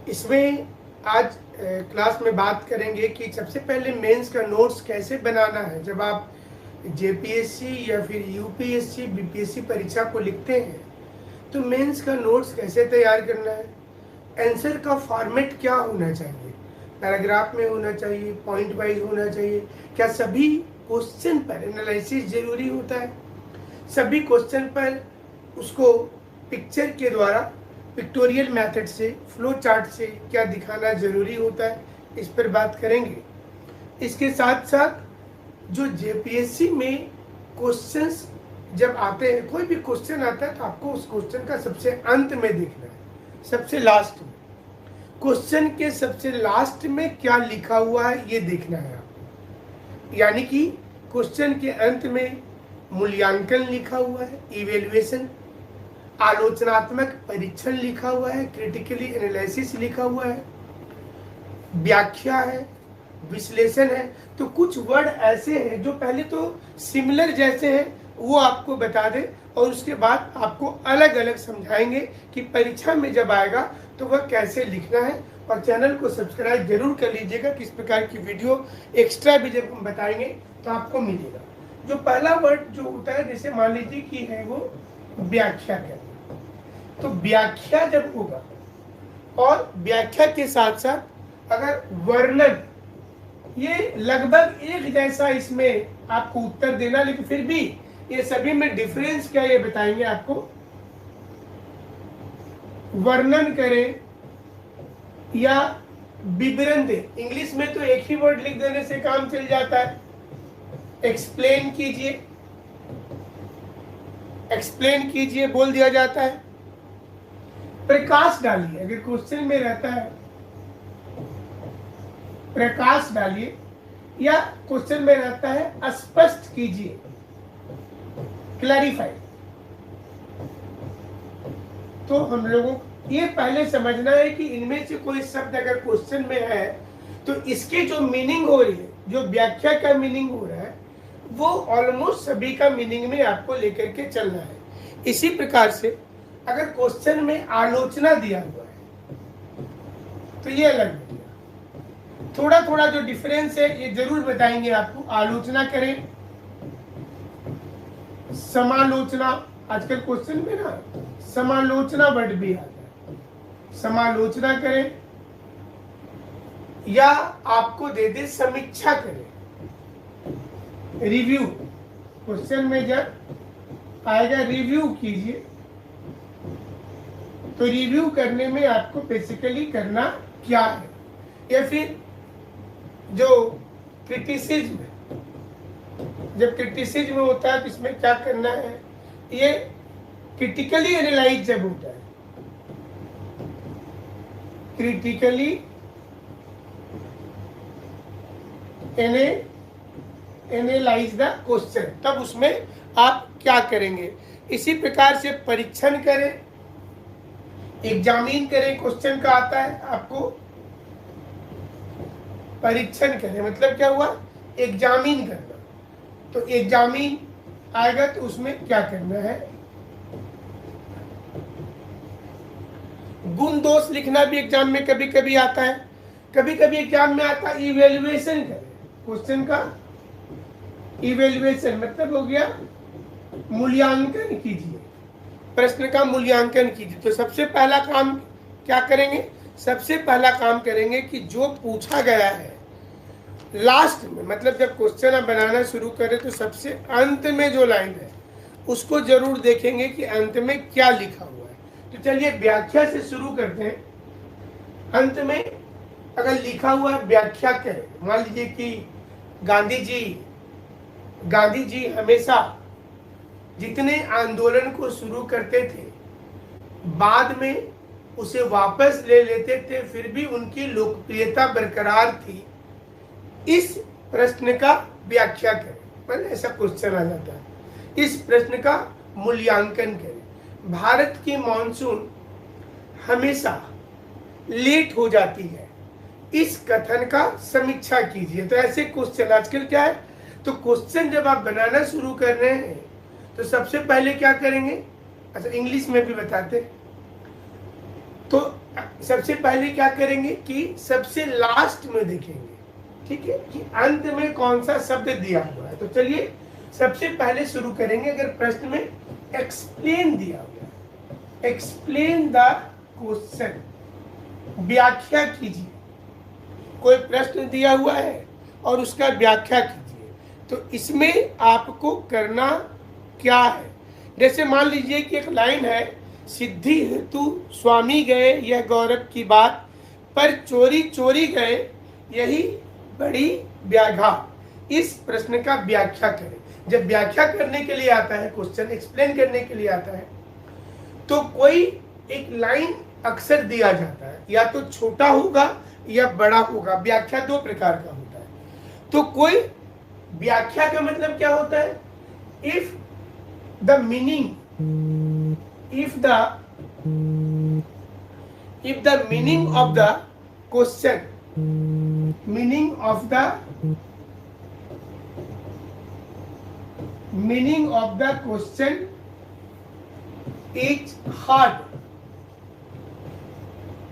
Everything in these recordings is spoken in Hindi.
इसमें आज क्लास में बात करेंगे कि सबसे पहले मेंस का नोट्स कैसे बनाना है। जब आप जेपीएससी या फिर यूपीएससी बीपीएससी परीक्षा को लिखते हैं तो मेंस का नोट्स कैसे तैयार करना है, आंसर का फॉर्मेट क्या होना चाहिए, पैराग्राफ में होना चाहिए, पॉइंट वाइज होना चाहिए, क्या सभी क्वेश्चन पर एनालिसिस जरूरी होता है, सभी क्वेश्चन पर उसको पिक्चर के द्वारा पिक्टोरियल मेथड से फ्लो चार्ट से क्या दिखाना जरूरी होता है, इस पर बात करेंगे। इसके साथ साथ जो जेपीएससी में क्वेश्चंस जब आते हैं, कोई भी क्वेश्चन आता है तो आपको उस क्वेश्चन का सबसे अंत में देखना है, सबसे लास्ट में क्वेश्चन के सबसे लास्ट में क्या लिखा हुआ है ये देखना है आपको। यानी कि क्वेश्चन के अंत में मूल्यांकन लिखा हुआ है, इवेल्युएशन, आलोचनात्मक परीक्षण लिखा हुआ है, क्रिटिकली एनालिसिस लिखा हुआ है, व्याख्या है, विश्लेषण है। तो कुछ वर्ड ऐसे हैं जो पहले तो सिमिलर जैसे हैं वो आपको बता दे और उसके बाद आपको अलग अलग समझाएंगे कि परीक्षा में जब आएगा तो वह कैसे लिखना है। और चैनल को सब्सक्राइब जरूर कर लीजिएगा, किस प्रकार की वीडियो एक्स्ट्रा भी जब हम बताएंगे तो आपको मिलेगा। जो पहला वर्ड जो होता है, जैसे मान लीजिए कि है वो व्याख्या करना, तो व्याख्या जब होगा और व्याख्या के साथ साथ अगर वर्णन, ये लगभग एक जैसा इसमें आपको उत्तर देना, लेकिन फिर भी ये सभी में डिफरेंस क्या ये बताएंगे आपको। वर्णन करें या विवरण दे, इंग्लिश में तो एक ही वर्ड लिख देने से काम चल जाता है। एक्सप्लेन कीजिए, एक्सप्लेन कीजिए बोल दिया जाता है। प्रकाश डालिए, अगर क्वेश्चन में रहता है प्रकाश डालिए, या क्वेश्चन में रहता है स्पष्ट कीजिए, क्लैरिफाई। तो हम लोगों को ये पहले समझना है कि इनमें से कोई शब्द अगर क्वेश्चन में है तो इसके जो मीनिंग हो रही है, जो व्याख्या का मीनिंग हो रहा है, वो ऑलमोस्ट सभी का मीनिंग में आपको लेकर के चलना है। इसी प्रकार से अगर क्वेश्चन में आलोचना दिया हुआ है तो ये अलग है, थोड़ा थोड़ा जो डिफरेंस है ये जरूर बताएंगे आपको। आलोचना करें, समालोचना, आजकल क्वेश्चन में ना समालोचना वर्ड भी आता है, समालोचना करें, या आपको दे दे समीक्षा करें, रिव्यू। क्वेश्चन में जब आएगा रिव्यू कीजिए, तो रिव्यू करने में आपको बेसिकली करना क्या है, या फिर जो क्रिटिसिज्म, जब क्रिटिसिज्म होता है तो इसमें क्या करना है, ये क्रिटिकली एनालाइज जब होता है, क्रिटिकली एनालाइज द क्वेश्चन, तब उसमें आप क्या करेंगे। इसी प्रकार से परीक्षण करें, एग्जामिन करें, क्वेश्चन का आता है आपको परीक्षण करें, मतलब क्या हुआ, एग्जामिन करना। तो एग्जामिन आएगा तो उसमें क्या करना है, गुण दोष लिखना भी एग्जाम में कभी कभी आता है, कभी कभी एग्जाम में आता है इवेल्युएशन करें, क्वेश्चन का इवेल्युएशन मतलब हो गया मूल्यांकन कीजिए, प्रश्न का मूल्यांकन कीजिए। तो सबसे पहला काम क्या करेंगे, सबसे पहला काम करेंगे कि जो पूछा गया है लास्ट में, मतलब जब क्वेश्चन आप बनाना शुरू करें तो सबसे अंत में जो लाइन है उसको जरूर देखेंगे कि अंत में क्या लिखा हुआ है। तो चलिए व्याख्या से शुरू करते हैं। अंत में अगर लिखा हुआ है व्याख्या करें। मान लीजिए कि गांधी जी हमेशा जितने आंदोलन को शुरू करते थे बाद में उसे वापस ले लेते थे, फिर भी उनकी लोकप्रियता बरकरार थी। इस प्रश्न का व्याख्या करें, मतलब ऐसा क्वेश्चन आ जाता है। इस प्रश्न का मूल्यांकन करें। भारत की मॉनसून हमेशा लेट हो जाती है, इस कथन का समीक्षा कीजिए। तो ऐसे क्वेश्चन आजकल क्या है, तो क्वेश्चन जब आप बनाना शुरू कर रहे हैं तो सबसे पहले क्या करेंगे, अच्छा इंग्लिश में भी बताते, तो सबसे पहले क्या करेंगे कि सबसे लास्ट में देखेंगे, ठीक है, कि अंत में कौन सा शब्द दिया हुआ है। तो चलिए सबसे पहले शुरू करेंगे। अगर प्रश्न में एक्सप्लेन दिया हुआ है, एक्सप्लेन द क्वेश्चन, व्याख्या कीजिए। कोई प्रश्न दिया हुआ है और उसका व्याख्या कीजिए, तो इसमें आपको करना क्या है। जैसे मान लीजिए कि एक लाइन है, सिद्धि हेतु स्वामी गए यह गौरव की बात, पर चोरी चोरी गए यही बड़ी व्याघा। इस प्रश्न का व्याख्या करें। जब व्याख्या करने के लिए आता है, क्वेश्चन एक्सप्लेन करने के लिए आता है, तो कोई एक लाइन अक्सर दिया जाता है, या तो छोटा होगा या बड़ा होगा। व्याख्या दो प्रकार का होता है। तो कोई व्याख्या का मतलब क्या होता है, if the meaning, if the meaning of the question, meaning of the question is hard,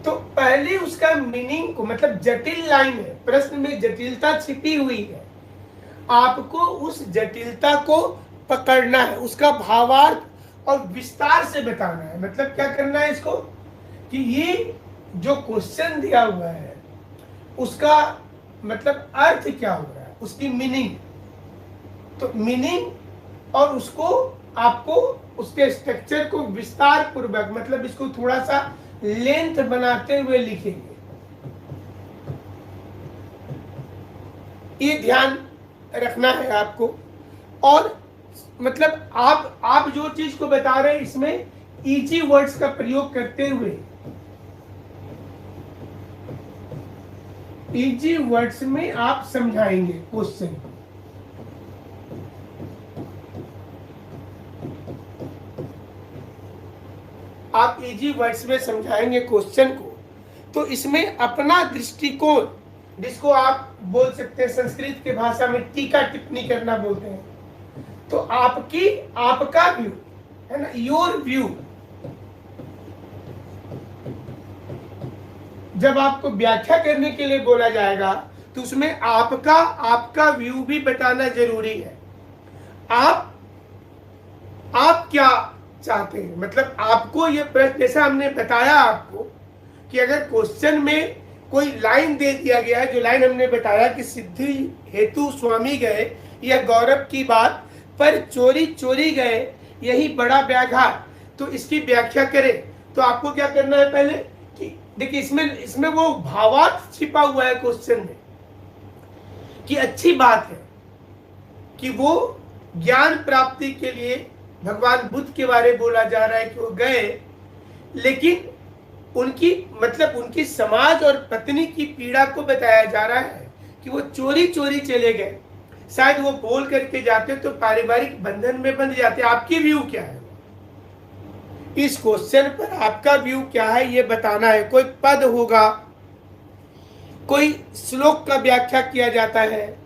तो पहले उसका मीनिंग को, मतलब जटिल लाइन है, प्रश्न में जटिलता छिपी हुई है, आपको उस जटिलता को पकड़ना है, उसका भावार्थ और विस्तार से बताना है। मतलब क्या करना है इसको, कि ये जो क्वेश्चन दिया हुआ है उसका मतलब अर्थ क्या हो रहा है, उसकी मीनिंग। तो मीनिंग और उसको आपको उसके स्ट्रक्चर को विस्तार पूर्वक, मतलब इसको थोड़ा सा लेंथ बनाते हुए लिखेंगे। ये ध्यान रखना है आपको। और मतलब आप जो चीज को बता रहे हैं इसमें इजी वर्ड्स का प्रयोग करते हुए, इजी वर्ड्स में आप समझाएंगे क्वेश्चन। आप इजी वर्ड्स में समझाएंगे क्वेश्चन को, तो इसमें अपना दृष्टिकोण, जिसको आप बोल सकते हैं संस्कृत की भाषा में टीका टिप्पणी करना बोलते हैं, तो आपका व्यू है ना, योर व्यू। जब आपको व्याख्या करने के लिए बोला जाएगा तो उसमें आपका व्यू भी बताना जरूरी है। आप क्या चाहते हैं, मतलब आपको ये प्रश्न, जैसा हमने बताया आपको कि अगर क्वेश्चन में कोई लाइन दे दिया गया है, जो लाइन हमने बताया कि सिद्धि हेतु स्वामी गए यह गौरव की बात, पर चोरी चोरी गए यही बड़ा व्याघात, तो इसकी व्याख्या करें। तो आपको क्या करना है पहले, कि देखिए इसमें वो भावार्थ छिपा हुआ है क्वेश्चन में, कि अच्छी बात है कि वो ज्ञान प्राप्ति के लिए भगवान बुद्ध के बारे में बोला जा रहा है कि वो गए, लेकिन उनकी समाज और पत्नी की पीड़ा को बताया जा रहा है कि वो चोरी चोरी चले गए। शायद वो बोल करके जाते तो पारिवारिक बंधन में बंध जाते। आपकी व्यू क्या है इस क्वेश्चन पर, आपका व्यू क्या है ये बताना है। कोई पद होगा, कोई श्लोक का व्याख्या किया जाता है,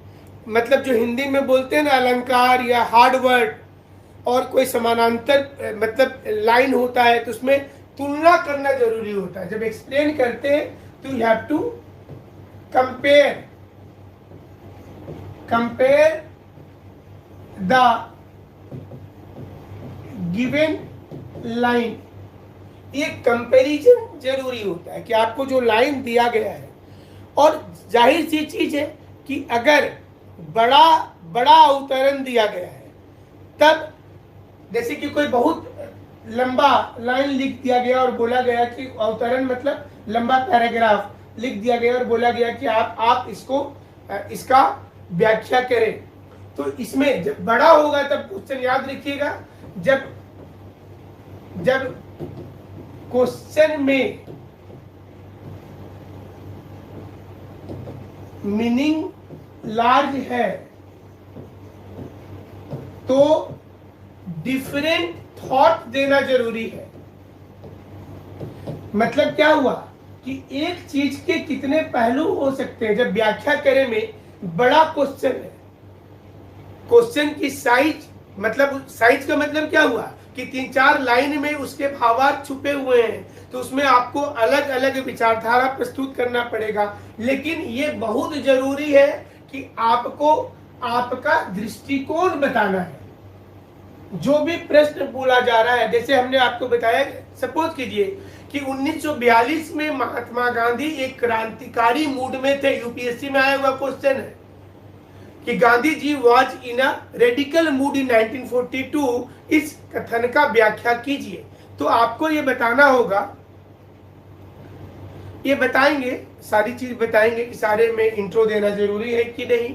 मतलब जो हिंदी में बोलते हैं ना अलंकार या हार्ड वर्ड, और कोई समानांतर मतलब लाइन होता है, तो उसमें तुलना करना जरूरी होता है। जब एक्सप्लेन करते हैं तो you have to compare the given line. एक कंपैरिजन जरूरी होता है कि आपको जो लाइन दिया गया है, और जाहिर सी चीज है कि अगर बड़ा अवतरण दिया गया है, तब जैसे कि कोई बहुत लंबा लाइन लिख दिया गया और बोला गया कि अवतरण मतलब लंबा पैराग्राफ लिख दिया गया और बोला गया कि आप इसका व्याख्या करें, तो इसमें जब बड़ा होगा तब क्वेश्चन याद रखिएगा, जब क्वेश्चन में मीनिंग लार्ज है तो डिफरेंट थॉट देना जरूरी है। मतलब क्या हुआ कि एक चीज के कितने पहलू हो सकते हैं। जब व्याख्या करे में बड़ा क्वेश्चन है, क्वेश्चन की साइज, मतलब साइज का मतलब क्या हुआ कि 3-4 लाइन में उसके भावार्थ छुपे हुए हैं, तो उसमें आपको अलग अलग विचारधारा प्रस्तुत करना पड़ेगा। लेकिन ये बहुत जरूरी है कि आपको आपका दृष्टिकोण बताना है। जो भी प्रश्न बोला जा रहा है, जैसे हमने आपको बताया, सपोज कीजिए कि 1942 में महात्मा गांधी एक क्रांतिकारी मूड में थे। यूपीएससी में आया हुआ क्वेश्चन है कि Gandhi ji was in a radical mood in 1942। इस कथन का व्याख्या कीजिए। तो आपको ये बताना होगा, ये बताएंगे, सारी चीज बताएंगे कि सारे में इंट्रो देना जरूरी है कि नहीं,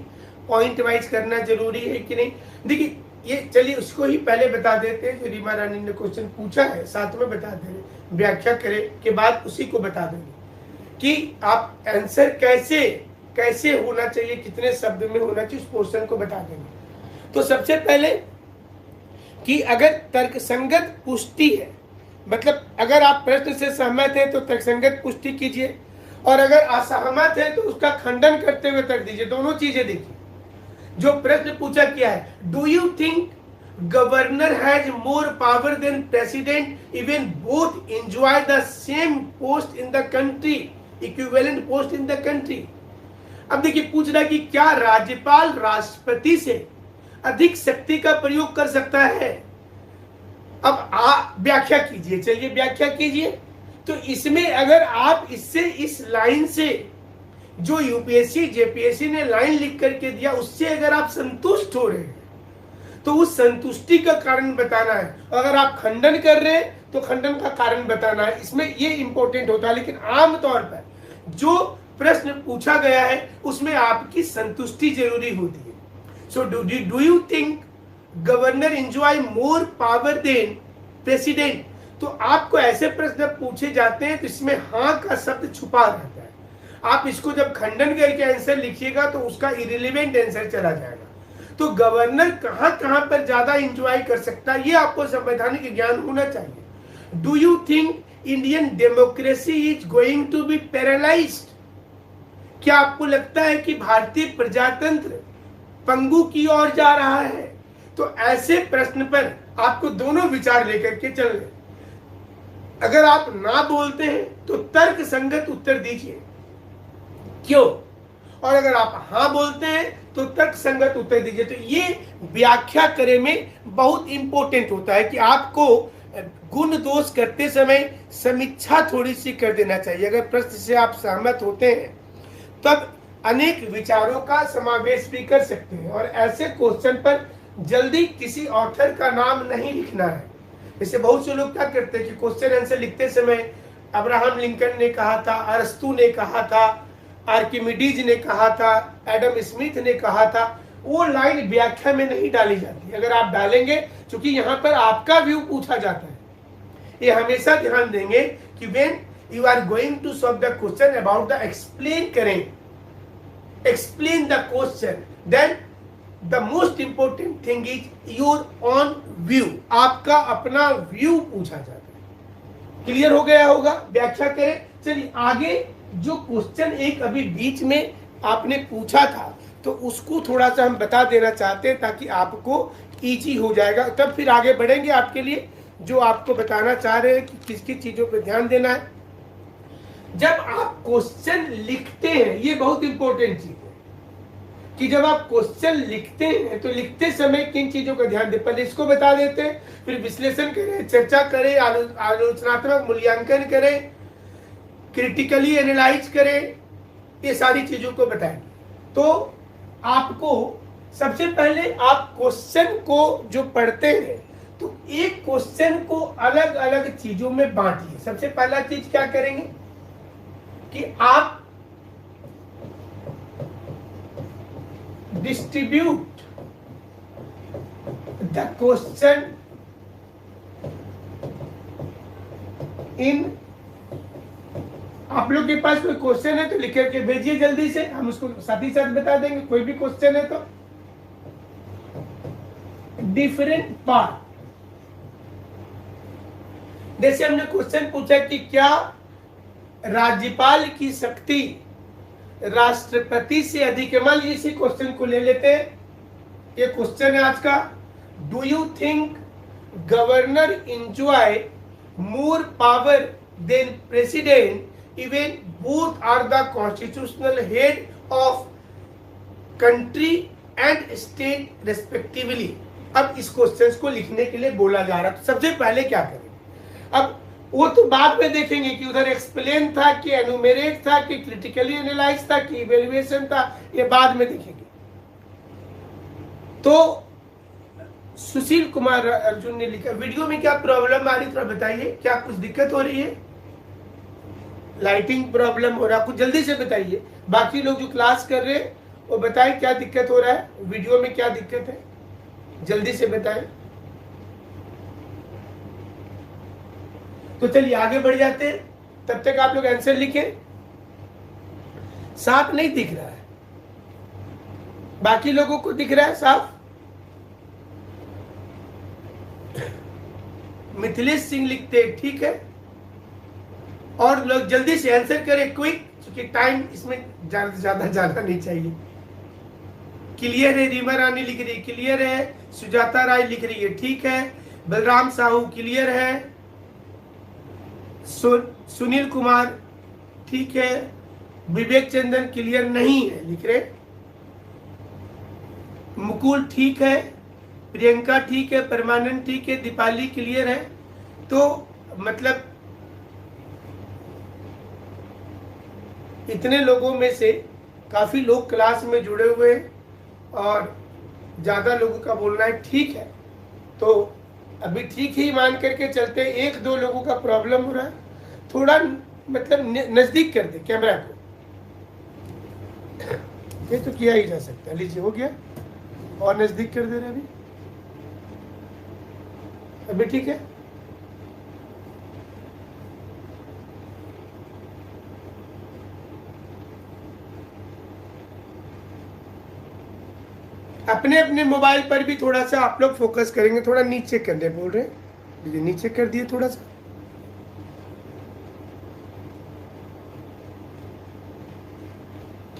पॉइंट वाइज करना जरूरी है कि नहीं। देखिए ये, चलिए उसको ही पहले बता देते हैं जो रीमा रानी ने क्वेश्चन पूछा है, साथ में बता देंगे, व्याख्या करे के बाद उसी को बता देंगे कि आप आंसर कैसे कैसे होना चाहिए, कितने शब्द में होना चाहिए, उस पोर्शन को बता देंगे। तो सबसे पहले कि अगर तर्कसंगत पुष्टि है, मतलब अगर आप प्रश्न से सहमत हैं तो तर्कसंगत पुष्टि कीजिए, और अगर असहमत है तो उसका खंडन करते हुए तर्क दीजिए। दोनों चीजें देखिए। जो प्रश्न पूछा क्या है, do you think governor has more power than president even both enjoy the same post in the country, equivalent post in the country. अब देखिए पूछ रहा है कि क्या राज्यपाल राष्ट्रपति से अधिक शक्ति का प्रयोग कर सकता है। अब आप व्याख्या कीजिए, चलिए व्याख्या कीजिए। तो इसमें अगर आप इससे, इस लाइन से जो यूपीएससी जेपीएससी ने लाइन लिख करके दिया, उससे अगर आप संतुष्ट हो रहे हैं तो उस संतुष्टि का कारण बताना है। अगर आप खंडन कर रहे हैं तो खंडन का कारण बताना है। इसमें ये इंपॉर्टेंट होता है। लेकिन आमतौर पर जो प्रश्न पूछा गया है उसमें आपकी संतुष्टि जरूरी होती है। So do you think governor enjoy more power than president. तो आपको ऐसे प्रश्न पूछे जाते हैं तो इसमें हाँ का शब्द छुपा रहता है। आप इसको जब खंडन करके आंसर लिखिएगा तो उसका इरिलेवेंट आंसर चला जाएगा। तो गवर्नर कहां कहां पर ज्यादा एंजॉय कर सकता है, ये आपको संवैधानिक ज्ञान होना चाहिए। Do you think Indian democracy is going to be paralysed. क्या आपको लगता है कि भारतीय प्रजातंत्र पंगु की ओर जा रहा है। तो ऐसे प्रश्न पर आपको दोनों विचार लेकर के चल रहे। अगर आप ना बोलते हैं तो तर्क संगत उत्तर दीजिए, क्यों, और अगर आप हाँ बोलते हैं तो तर्क संगत उत्तर दीजिए। तो ये व्याख्या करे में बहुत इंपॉर्टेंट होता है कि आपको गुण दोष करते समय समीक्षा थोड़ी सी कर देना चाहिए। अगर प्रश्न से आप सहमत होते हैं तब अनेक विचारों का समावेश भी कर सकते हैं। और ऐसे क्वेश्चन पर जल्दी किसी ऑथर का नाम नहीं लिखना है। जैसे बहुत से लोग क्या करते हैं कि क्वेश्चन आंसर लिखते समय अब्राहम लिंकन ने कहा था, अरस्तु ने कहा था, आर्किमिडीज ने कहा था, एडम स्मिथ ने कहा था, वो लाइन व्याख्या में नहीं डाली जाती। अगर आप डालेंगे, क्योंकि यहाँ पर आपका व्यू पूछा जाता है, ये हमेशा ध्यान देंगे कि when you are going to solve the question about the, explain करें, explain the question, then the most important thing is your own view. आपका अपना व्यू पूछा जाता है। क्लियर हो गया होगा, व्याख्या करें। चलिए आगे जो क्वेश्चन एक अभी बीच में आपने पूछा था तो उसको थोड़ा सा हम बता देना चाहते हैं ताकि आपको इजी हो जाएगा। तब फिर आगे बढ़ेंगे आपके लिए जो आपको बताना चाह रहे हैं कि किस किस चीजों पर ध्यान देना है। जब आप क्वेश्चन लिखते हैं, ये बहुत इंपॉर्टेंट चीज है कि जब आप क्वेश्चन लिखते हैं तो लिखते समय किन चीजों का ध्यान दें। पहले इसको बता देते हैं, फिर विश्लेषण करें, चर्चा करें, आलोचनात्मक मूल्यांकन करें, क्रिटिकली एनालाइज करें, ये सारी चीजों को बताएं। तो आपको सबसे पहले आप क्वेश्चन को जो पढ़ते हैं तो एक क्वेश्चन को अलग अलग चीजों में बांटिए। सबसे पहला चीज क्या करेंगे कि आप डिस्ट्रीब्यूट द क्वेश्चन इन, आप लोग के पास कोई क्वेश्चन है तो लिख करके भेजिए जल्दी से, हम उसको साथ ही साथ बता देंगे। कोई भी क्वेश्चन है तो डिफरेंट पार्ट, जैसे हमने क्वेश्चन पूछा कि क्या राज्यपाल की शक्ति राष्ट्रपति से अधिक है। मान लीजिए इसी क्वेश्चन को ले लेते हैं, ये क्वेश्चन है आज का, do you think governor enjoy more power then president, even both are the constitutional head of country and state respectively. अब इस क्वेश्चन को लिखने के लिए बोला जा रहा है, तो सबसे पहले क्या करें? अब वो तो बाद में देखेंगे कि उधर एक्सप्लेन था कि एनुमेरेट था कि क्रिटिकली एनालाइज था कि इवेल्युएशन था, ये बाद में देखेंगे। तो सुशील कुमार अर्जुन ने लिखा, वीडियो में क्या प्रॉब्लम आ रही थोड़ा बताइए, क्या कुछ दिक्कत हो रही है? लाइटिंग प्रॉब्लम हो रहा, कुछ जल्दी से बताइए। बाकी लोग जो क्लास कर रहे हैं वो बताएं क्या दिक्कत हो रहा है, वीडियो में क्या दिक्कत है, जल्दी से बताएं। तो चलिए आगे बढ़ जाते हैं, तब तक आप लोग आंसर लिखें। साफ नहीं दिख रहा है, बाकी लोगों को दिख रहा है साफ? मिथिलेश सिंह लिखते हैं, ठीक है। और लोग जल्दी से आंसर करें, क्विक, क्योंकि टाइम इसमें ज्यादा जाना नहीं चाहिए। क्लियर है? रीमा रानी लिख रही है क्लियर है, सुजाता राय लिख रही है ठीक है, बलराम साहू क्लियर है, सुनील कुमार ठीक है, विवेक चंदन क्लियर नहीं है लिख रहे, मुकुल ठीक है, प्रियंका ठीक है, परमानंद ठीक है, दीपाली क्लियर है। तो मतलब इतने लोगों में से काफी लोग क्लास में जुड़े हुए हैं और ज्यादा लोगों का बोलना है ठीक है, तो अभी ठीक ही मान करके चलते हैं। एक दो लोगों का प्रॉब्लम हो रहा है, थोड़ा मतलब नजदीक कर दे कैमरा को, ये तो किया ही जा सकता है। लीजिए हो गया, और नजदीक कर दे रहे अभी ठीक है। अपने अपने मोबाइल पर भी थोड़ा सा आप लोग फोकस करेंगे, थोड़ा नीचे करने बोल रहे हैं, नीचे कर दिए थोड़ा सा।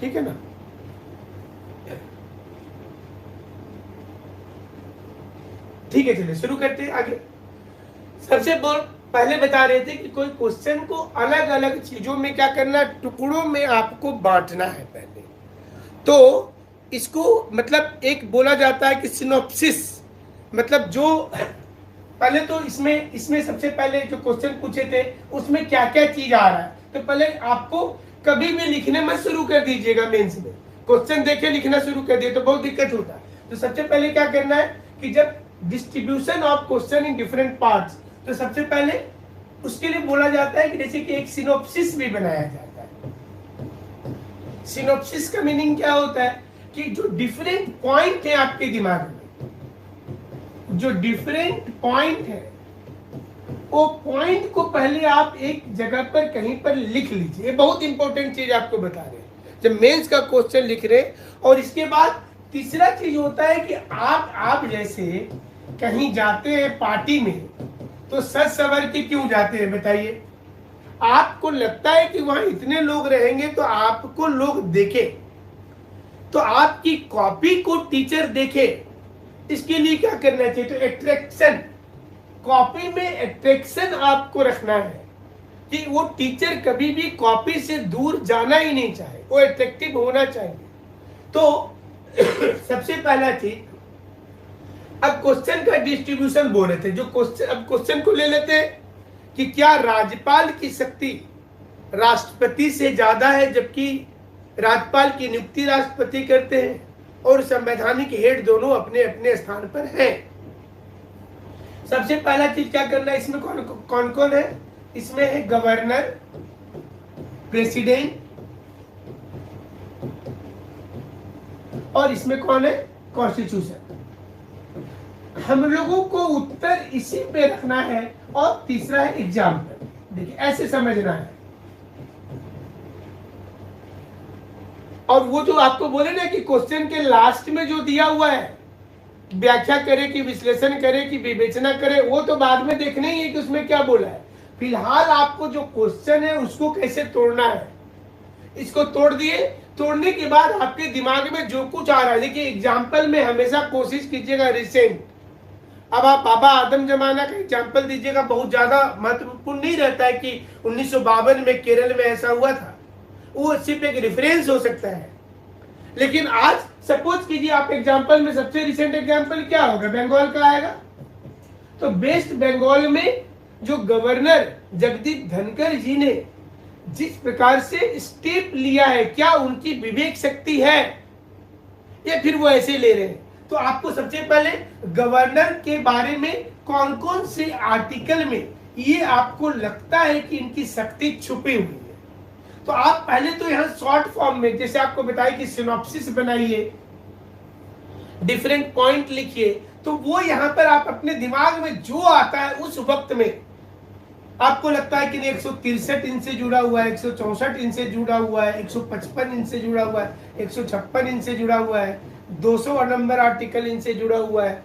ठीक है ना? ठीक है, चलिए शुरू करते हैं आगे। सबसे पहले बता रहे थे कि कोई क्वेश्चन को अलग अलग चीजों में क्या करना, टुकड़ों में आपको बांटना है पहले। तो इसको मतलब एक बोला जाता है कि सिनॉप्सिस, मतलब जो पहले तो इसमें सबसे पहले जो क्वेश्चन पूछे थे उसमें क्या क्या चीज आ रहा है, तो पहले आपको कभी भी लिखने मत शुरू कर दीजिएगा। मेंस में क्वेश्चन देखे लिखना शुरू कर दिए तो बहुत दिक्कत होता है। तो सबसे पहले क्या करना है कि जब distribution of question in different parts, तो सबसे पहले उसके लिए बोला जाता है कि जैसे कि एक सिनॉप्सिस भी बनाया जाता है। सिनॉप्सिस का मीनिंग क्या होता है कि जो डिफरेंट पॉइंट है आपके दिमाग में, जो डिफरेंट पॉइंट है वो पॉइंट को पहले आप एक जगह पर कहीं पर लिख लीजिए। बहुत इंपॉर्टेंट चीज आपको बता रहे हैं जब मेंस का क्वेश्चन लिख रहे। और इसके बाद तीसरा चीज होता है कि आप जैसे कहीं जाते हैं पार्टी में, तो सज सवर के क्यों जाते हैं बताइए? आपको लगता है कि वहां इतने लोग रहेंगे तो आपको लोग देखे, तो आपकी कॉपी को टीचर देखे, इसके लिए क्या करना चाहिए? तो एट्रैक्शन, कॉपी में एट्रैक्शन आपको रखना है कि वो टीचर कभी भी कॉपी से दूर जाना ही नहीं चाहे, वो एट्रैक्टिव होना चाहिए। तो सबसे पहला चीज, अब क्वेश्चन का डिस्ट्रीब्यूशन बोल रहे थे, जो क्वेश्चन, अब क्वेश्चन को ले लेते हैं कि क्या राज्यपाल की शक्ति राष्ट्रपति से ज्यादा है, जबकि राज्यपाल की नियुक्ति राष्ट्रपति करते हैं और संवैधानिक हेड दोनों अपने अपने स्थान पर हैं। सबसे पहला चीज क्या करना है, इसमें कौन कौन है? इसमें है गवर्नर, प्रेसिडेंट, और इसमें कौन है? कॉन्स्टिट्यूशन। हम लोगों को उत्तर इसी पे रखना है। और तीसरा है एग्जाम्पल। देखिए ऐसे समझना है। और वो जो आपको बोले ना कि क्वेश्चन के लास्ट में जो दिया हुआ है, व्याख्या करे कि विश्लेषण करे कि विवेचना करे, वो तो बाद में देखना ही है कि उसमें क्या बोला है। फिलहाल आपको जो क्वेश्चन है उसको कैसे तोड़ना है, इसको तोड़ दिए। तोड़ने के बाद आपके दिमाग में जो कुछ आ रहा है, देखिए एग्जाम्पल में हमेशा कोशिश कीजिएगा रिसेंट। अब आप बाबा आदम जमाना का एग्जाम्पल दीजिएगा, बहुत ज्यादा महत्वपूर्ण नहीं रहता है कि 1952 में केरल में ऐसा हुआ था, वो सिर्फ एक रेफरेंस हो सकता है। लेकिन आज सपोज कीजिए आप एग्जाम्पल में सबसे रिसेंट एग्जाम्पल क्या होगा, बंगाल का आएगा। तो वेस्ट बंगाल में जो गवर्नर जगदीप धनखड़ जी ने जिस प्रकार से स्टेप लिया है, क्या उनकी विवेक शक्ति है या फिर वो ऐसे ले रहे हैं? तो आपको सबसे पहले गवर्नर के बारे में कौन कौन से आर्टिकल में ये आपको लगता है कि इनकी शक्ति छुपी हुई है, तो आप पहले तो यहाँ शॉर्ट फॉर्म में, जैसे आपको बताया कि सिनॉप्सिस बनाइए, डिफरेंट पॉइंट लिखिए, तो वो यहाँ पर आप अपने दिमाग में जो आता है उस वक्त में आपको लगता है कि 163 इंच से जुड़ा हुआ है, 164 इंच से जुड़ा हुआ है, 155 इंच से जुड़ा हुआ है, 156 इंच से जुड़ा हुआ है, 200 नंबर आर्टिकल इनसे जुड़ा हुआ है,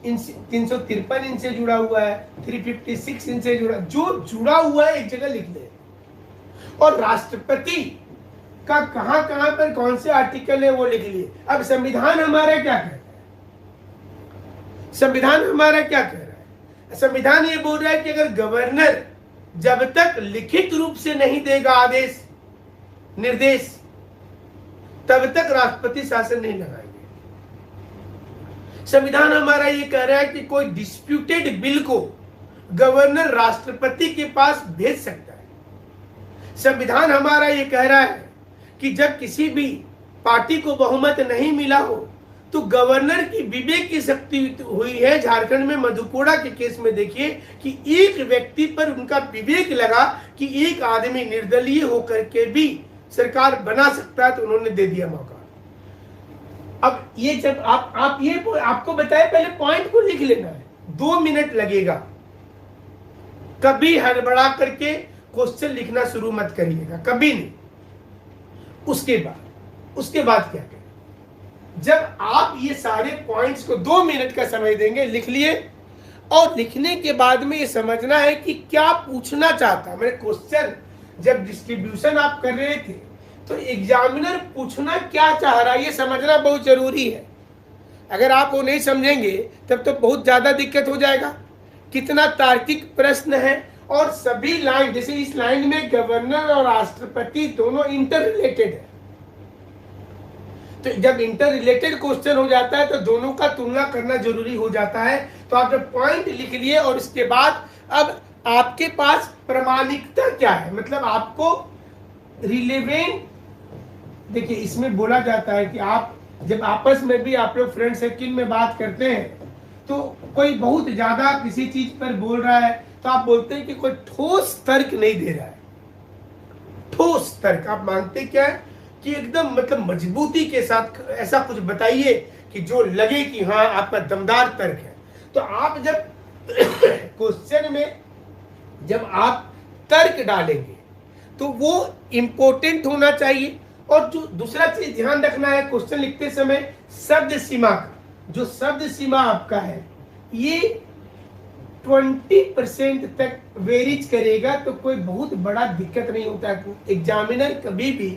353 इंच से जुड़ा हुआ है, 356 इंच से जो जुड़ा हुआ है एक जगह लिख दे। और राष्ट्रपति का कहां कहां पर कौन से आर्टिकल है वो लिख लिए। अब संविधान हमारा क्या कहता है, संविधान हमारा क्या कह रहा है? संविधान ये बोल रहा है कि अगर गवर्नर जब तक लिखित रूप से नहीं देगा आदेश निर्देश, तब तक राष्ट्रपति शासन नहीं लगाएंगे। संविधान हमारा ये कह रहा है कि कोई डिस्प्यूटेड बिल को गवर्नर राष्ट्रपति के पास भेज सकता है। संविधान हमारा ये कह रहा है कि जब किसी भी पार्टी को बहुमत नहीं मिला हो तो गवर्नर की विवेक की शक्ति हुई है। झारखंड में मधुकोड़ा के केस में देखिए कि एक व्यक्ति पर उनका विवेक लगा कि एक आदमी निर्दलीय होकर के भी सरकार बना सकता है, तो उन्होंने दे दिया मौका। अब ये जब आप ये आपको बताए, पहले पॉइंट को लिख लेना है, 2 मिनट लगेगा। कभी हड़बड़ा करके क्वेश्चन लिखना शुरू मत करिएगा, कभी नहीं। उसके बाद क्या करें, जब आप ये सारे पॉइंट्स को 2 मिनट का समय देंगे, लिख लिए, और लिखने के बाद में ये समझना है कि क्या पूछना चाहता है। मेरे क्वेश्चन जब डिस्ट्रीब्यूशन आप कर रहे थे तो एग्जामिनर पूछना क्या चाह रहा है ये समझना बहुत जरूरी है। अगर आप वो नहीं समझेंगे तब तो बहुत ज्यादा दिक्कत हो जाएगा। कितना तार्किक प्रश्न है, और सभी लाइन, जैसे इस लाइन में गवर्नर और राष्ट्रपति दोनों इंटर रिलेटेड है, तो जब इंटर रिलेटेड क्वेश्चन हो जाता है तो दोनों का तुलना करना जरूरी हो जाता है। तो आप जब पॉइंट लिख लिए और इसके बाद अब आपके पास प्रामाणिकता क्या है, मतलब आपको रिलेवेंट, देखिए इसमें बोला जाता है कि आप जब आपस में भी आप लोग फ्रेंड सर्किल में बात करते हैं तो कोई बहुत ज्यादा किसी चीज पर बोल रहा है तो आप बोलते हैं कि कोई ठोस तर्क नहीं दे रहा है। ठोस तर्क आप मांगते क्या है कि एकदम मतलब मजबूती के साथ ऐसा कुछ बताइए कि जो लगे कि हाँ आपका दमदार तर्क है। तो आप जब क्वेश्चन में जब आप तर्क डालेंगे तो वो इंपॉर्टेंट होना चाहिए। और जो दूसरा चीज ध्यान रखना है क्वेश्चन लिखते समय, शब्द सीमा का, जो शब्द सीमा आपका है ये 20% तक वेरीज करेगा तो कोई बहुत बड़ा दिक्कत नहीं होता है। एग्जामिनर कभी भी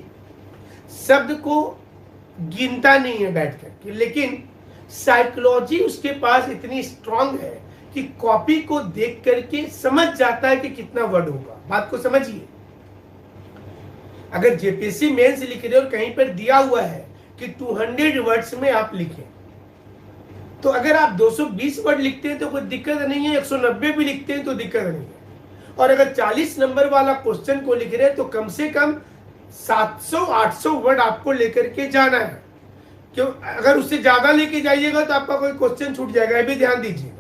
शब्द को गिनता नहीं है बैठ करके, लेकिन साइकोलॉजी उसके पास इतनी स्ट्रांग है कि कॉपी को देख करके समझ जाता है कि कितना वर्ड होगा। बात को समझिए, अगर जेपीएससी मेंस लिख रहे और कहीं पर दिया हुआ है कि 200 वर्ड्स में आप लिखें, तो अगर आप 220 वर्ड लिखते हैं तो कोई दिक्कत नहीं है, 190 भी लिखते हैं तो दिक्कत नहीं है। और अगर 40 नंबर वाला क्वेश्चन को लिख रहे हैं तो कम से कम 700-800 वर्ड आपको लेकर के जाना है। क्यों, अगर उससे ज्यादा लेके जाइएगा तो आपका कोई क्वेश्चन छूट जाएगा, ये भी ध्यान दीजिएगा।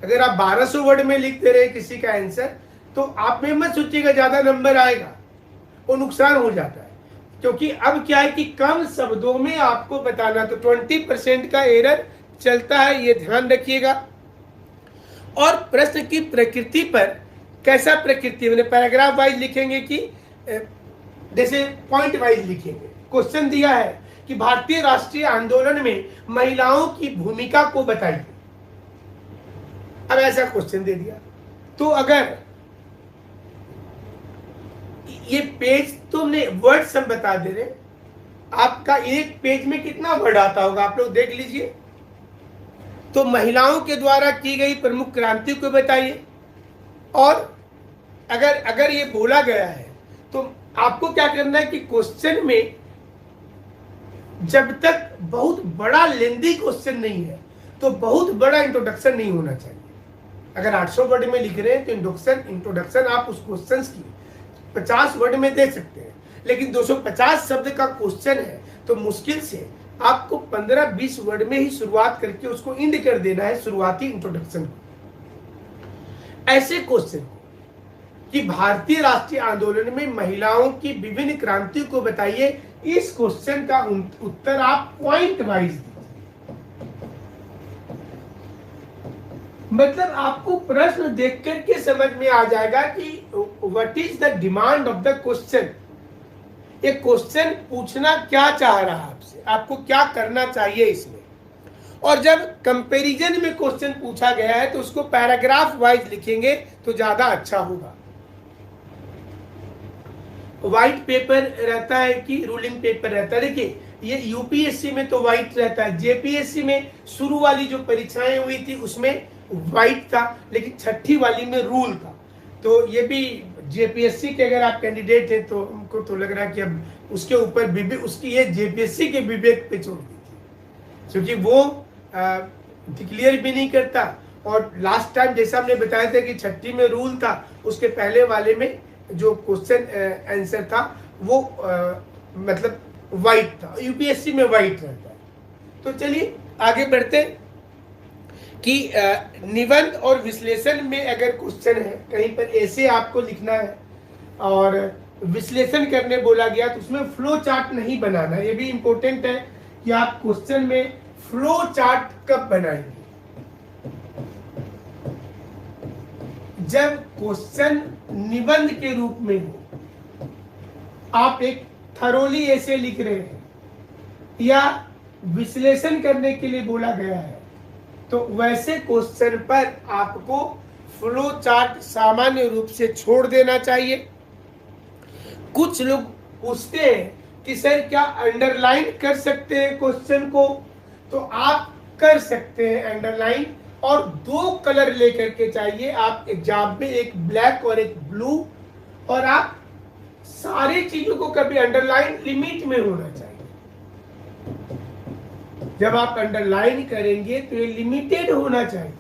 अगर आप 1200 वर्ड में लिख दे रहे किसी का आंसर तो आप में मत सोचिएगा ज्यादा नंबर आएगा, वो नुकसान हो जाता है। क्योंकि अब क्या है कि कम शब्दों में आपको बताना, तो 20% का एरर चलता है, ये ध्यान रखिएगा। और प्रश्न की प्रकृति पर, कैसा प्रकृति, मैंने पैराग्राफ वाइज लिखेंगे कि जैसे पॉइंट वाइज लिखेंगे। क्वेश्चन दिया है कि भारतीय राष्ट्रीय आंदोलन में महिलाओं की भूमिका को बताइए। अब ऐसा क्वेश्चन दे दिया तो अगर ये पेज तुमने वर्ड्स हम बता दे रहे, आपका एक पेज में कितना वर्ड आता होगा आप लोग देख लीजिए। तो तो महिलाओं के द्वारा की गई प्रमुख क्रांति को बताइए। और अगर ये बोला गया है तो आपको क्या करना है कि क्वेश्चन में जब तक बहुत बड़ा लेंदी क्वेश्चन नहीं है तो बहुत बड़ा इंट्रोडक्शन नहीं होना चाहिए। अगर 800 वर्ड में लिख रहे हैं तो इंट्रोडक्शन आप उस क्वेश्चन की 50 वर्ड में दे सकते हैं, लेकिन 250 शब्द का क्वेश्चन है तो मुश्किल से आपको 15-20 वर्ड में ही शुरुआत करके उसको इंड कर देना है, शुरुआती इंट्रोडक्शन को। ऐसे क्वेश्चन कि भारतीय राष्ट्रीय आंदोलन में महिलाओं की विभिन्न क्रांतियों को बताइए, इस क्वेश्चन का उत्तर आप पॉइंट वाइज दीजिए। मतलब आपको प्रश्न देख करके समझ में आ जाएगा कि what is the demand of the question. ये क्वेश्चन पूछना क्या चाह रहा है आपसे, आपको क्या करना चाहिए इसमें। और जब कंपैरिजन में क्वेश्चन पूछा गया है तो उसको पैराग्राफ वाइज लिखेंगे तो ज्यादा अच्छा होगा। व्हाइट पेपर रहता है कि रूलिंग पेपर रहता है। देखिए ये यूपीएससी में तो व्हाइट रहता है, जेपीएससी में शुरू वाली जो परीक्षाएं हुई थी उसमें व्हाइट था, लेकिन छठी वाली में रूल था। तो ये भी जेपीएससी के अगर आप कैंडिडेट हैं तो हमको तो लग रहा है कि अब उसके ऊपर उसकी ये जेपीएससी के विवेक पे छोड़ दीजिए, क्योंकि वो डिक्लेयर भी नहीं करता। और लास्ट टाइम जैसा हमने बताया था कि छठी में रूल था, उसके पहले वाले में जो क्वेश्चन आंसर था वो मतलब व्हाइट था, यूपीएससी में व्हाइट रहता है। तो चलिए आगे बढ़ते कि निबंध और विश्लेषण में अगर क्वेश्चन है कहीं पर ऐसे आपको लिखना है और विश्लेषण करने बोला गया तो उसमें फ्लो चार्ट नहीं बनाना। ये भी इंपॉर्टेंट है कि आप क्वेश्चन में फ्लो चार्ट कब बनाएंगे, जब क्वेश्चन निबंध के रूप में हो, आप एक थरोली ऐसे लिख रहे हैं या विश्लेषण करने के लिए बोला गया है, तो वैसे क्वेश्चन पर आपको फ्लो चार्ट सामान्य रूप से छोड़ देना चाहिए। कुछ लोग पूछते हैं कि सर क्या अंडरलाइन कर सकते हैं क्वेश्चन को, तो आप कर सकते हैं अंडरलाइन, और 2 कलर लेकर के चाहिए आप एग्जाम में, एक ब्लैक और एक ब्लू। और आप सारी चीजों को कभी अंडरलाइन लिमिट में होना चाहिए। जब आप अंडरलाइन करेंगे तो ये लिमिटेड होना चाहिए।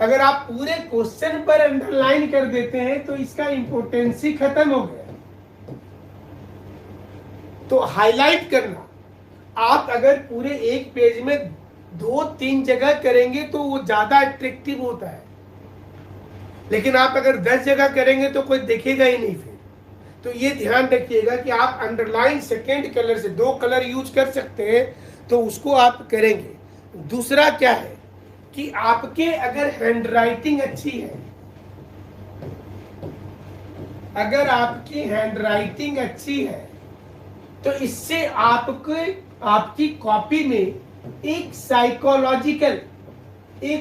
अगर आप पूरे क्वेश्चन पर अंडरलाइन कर देते हैं तो इसका इंपोर्टेंस ही खत्म हो गया। तो हाईलाइट करना, आप अगर पूरे एक पेज में 2-3 जगह करेंगे तो वो ज्यादा अट्रैक्टिव होता है, लेकिन आप अगर 10 जगह करेंगे तो कोई देखेगा ही नहीं फिर। तो ये ध्यान रखिएगा कि आप अंडरलाइन सेकेंड कलर से 2 कलर यूज कर सकते हैं, तो उसको आप करेंगे। दूसरा क्या है कि आपके अगर हैंडराइटिंग अच्छी है, अगर आपकी हैंडराइटिंग अच्छी है तो इससे आपकी कॉपी में एक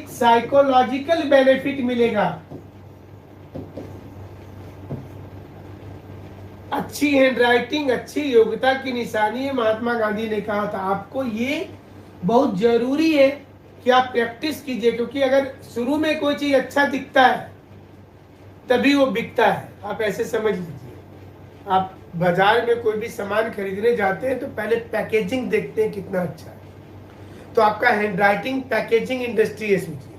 साइकोलॉजिकल बेनिफिट मिलेगा। अच्छी हैंडराइटिंग अच्छी योग्यता की निशानी है, महात्मा गांधी ने कहा था। आपको ये बहुत जरूरी है कि आप प्रैक्टिस कीजिए, क्योंकि अगर शुरू में कोई चीज अच्छा दिखता है तभी वो बिकता है। आप ऐसे समझ लीजिए, आप बाजार में कोई भी सामान खरीदने जाते हैं तो पहले पैकेजिंग देखते हैं कितना अच्छा है। तो आपका हैंडराइटिंग पैकेजिंग इंडस्ट्री है सोचिए,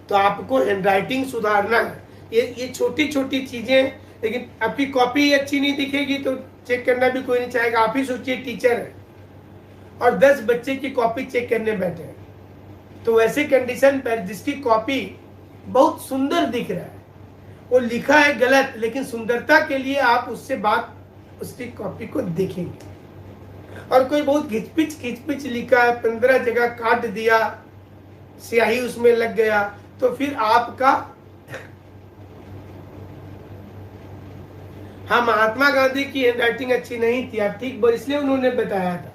तो आपको हैंडराइटिंग सुधारना है। ये छोटी छोटी चीजें, लेकिन आपकी कॉपी अच्छी नहीं दिखेगी तो चेक करना भी कोई नहीं चाहेगा। आप ही सोचिए टीचर है और 10 बच्चे की कॉपी चेक करने बैठे हैं, तो वैसे कंडीशन पर जिसकी कॉपी बहुत सुंदर दिख रहा है, वो लिखा है गलत, लेकिन सुंदरता के लिए आप उससे बात उसकी कॉपी को देखेंगे। और कोई बहुत खिचपिच लिखा है, 15 जगह काट दिया, स्याही उसमें लग गया, तो फिर आपका हाँ, महात्मा गांधी की हैंडराइटिंग अच्छी नहीं थी, आप ठीक बोल, इसलिए उन्होंने बताया था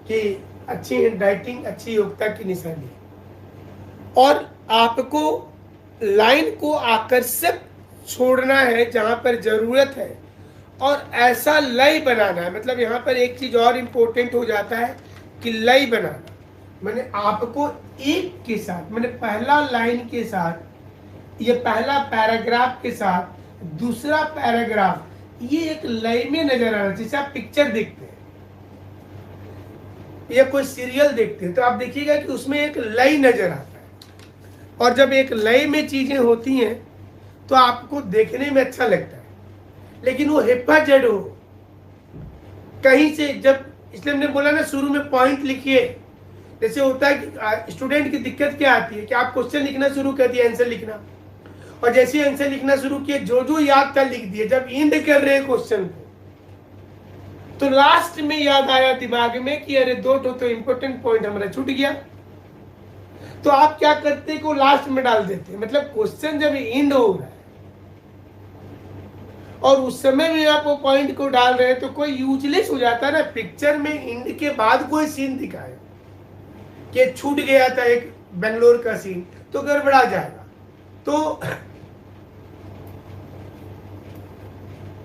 कि अच्छी हैंडराइटिंग अच्छी योग्यता की निशानी है। और आपको लाइन को आकर्षक छोड़ना है जहां पर जरूरत है, और ऐसा लय बनाना है। मतलब यहाँ पर एक चीज और इम्पोर्टेंट हो जाता है कि लय बनाना। मैंने आपको एक के साथ, मैंने पहला लाइन के साथ, ये पहला पैराग्राफ के साथ दूसरा पैराग्राफ, ये एक लय में नजर आ रहा है। जैसे आप पिक्चर देखते हैं या कोई सीरियल देखते हैं तो आप देखिएगा कि उसमें एक लय नजर आता है, और जब एक लय में चीजें होती हैं तो आपको देखने में अच्छा लगता है। लेकिन वो हेफाजत हो कहीं से, जब, इसलिए हमने बोला ना शुरू में पॉइंट लिखिए। जैसे होता है कि स्टूडेंट की दिक्कत क्या आती है कि आप क्वेश्चन लिखना शुरू कर दिए, आंसर लिखना, और जैसे ही आंसर लिखना शुरू किए जो जो याद था लिख दिए। जब एंड कर रहे हैं क्वेश्चन को तो लास्ट में याद आया दिमाग में कि अरे दो तो इंपॉर्टेंट पॉइंट हमारा छूट गया, तो आप क्या करते को लास्ट में डाल देते। मतलब क्वेश्चन जब एंड हो रहा है और उस समय में आप वो पॉइंट को डाल रहे हैं तो कोई यूजलेस हो जाता है ना। पिक्चर में एंड के बाद कोई सीन दिखाए कि छूट गया था एक बेंगलोर का सीन तो गड़बड़ा जाएगा। तो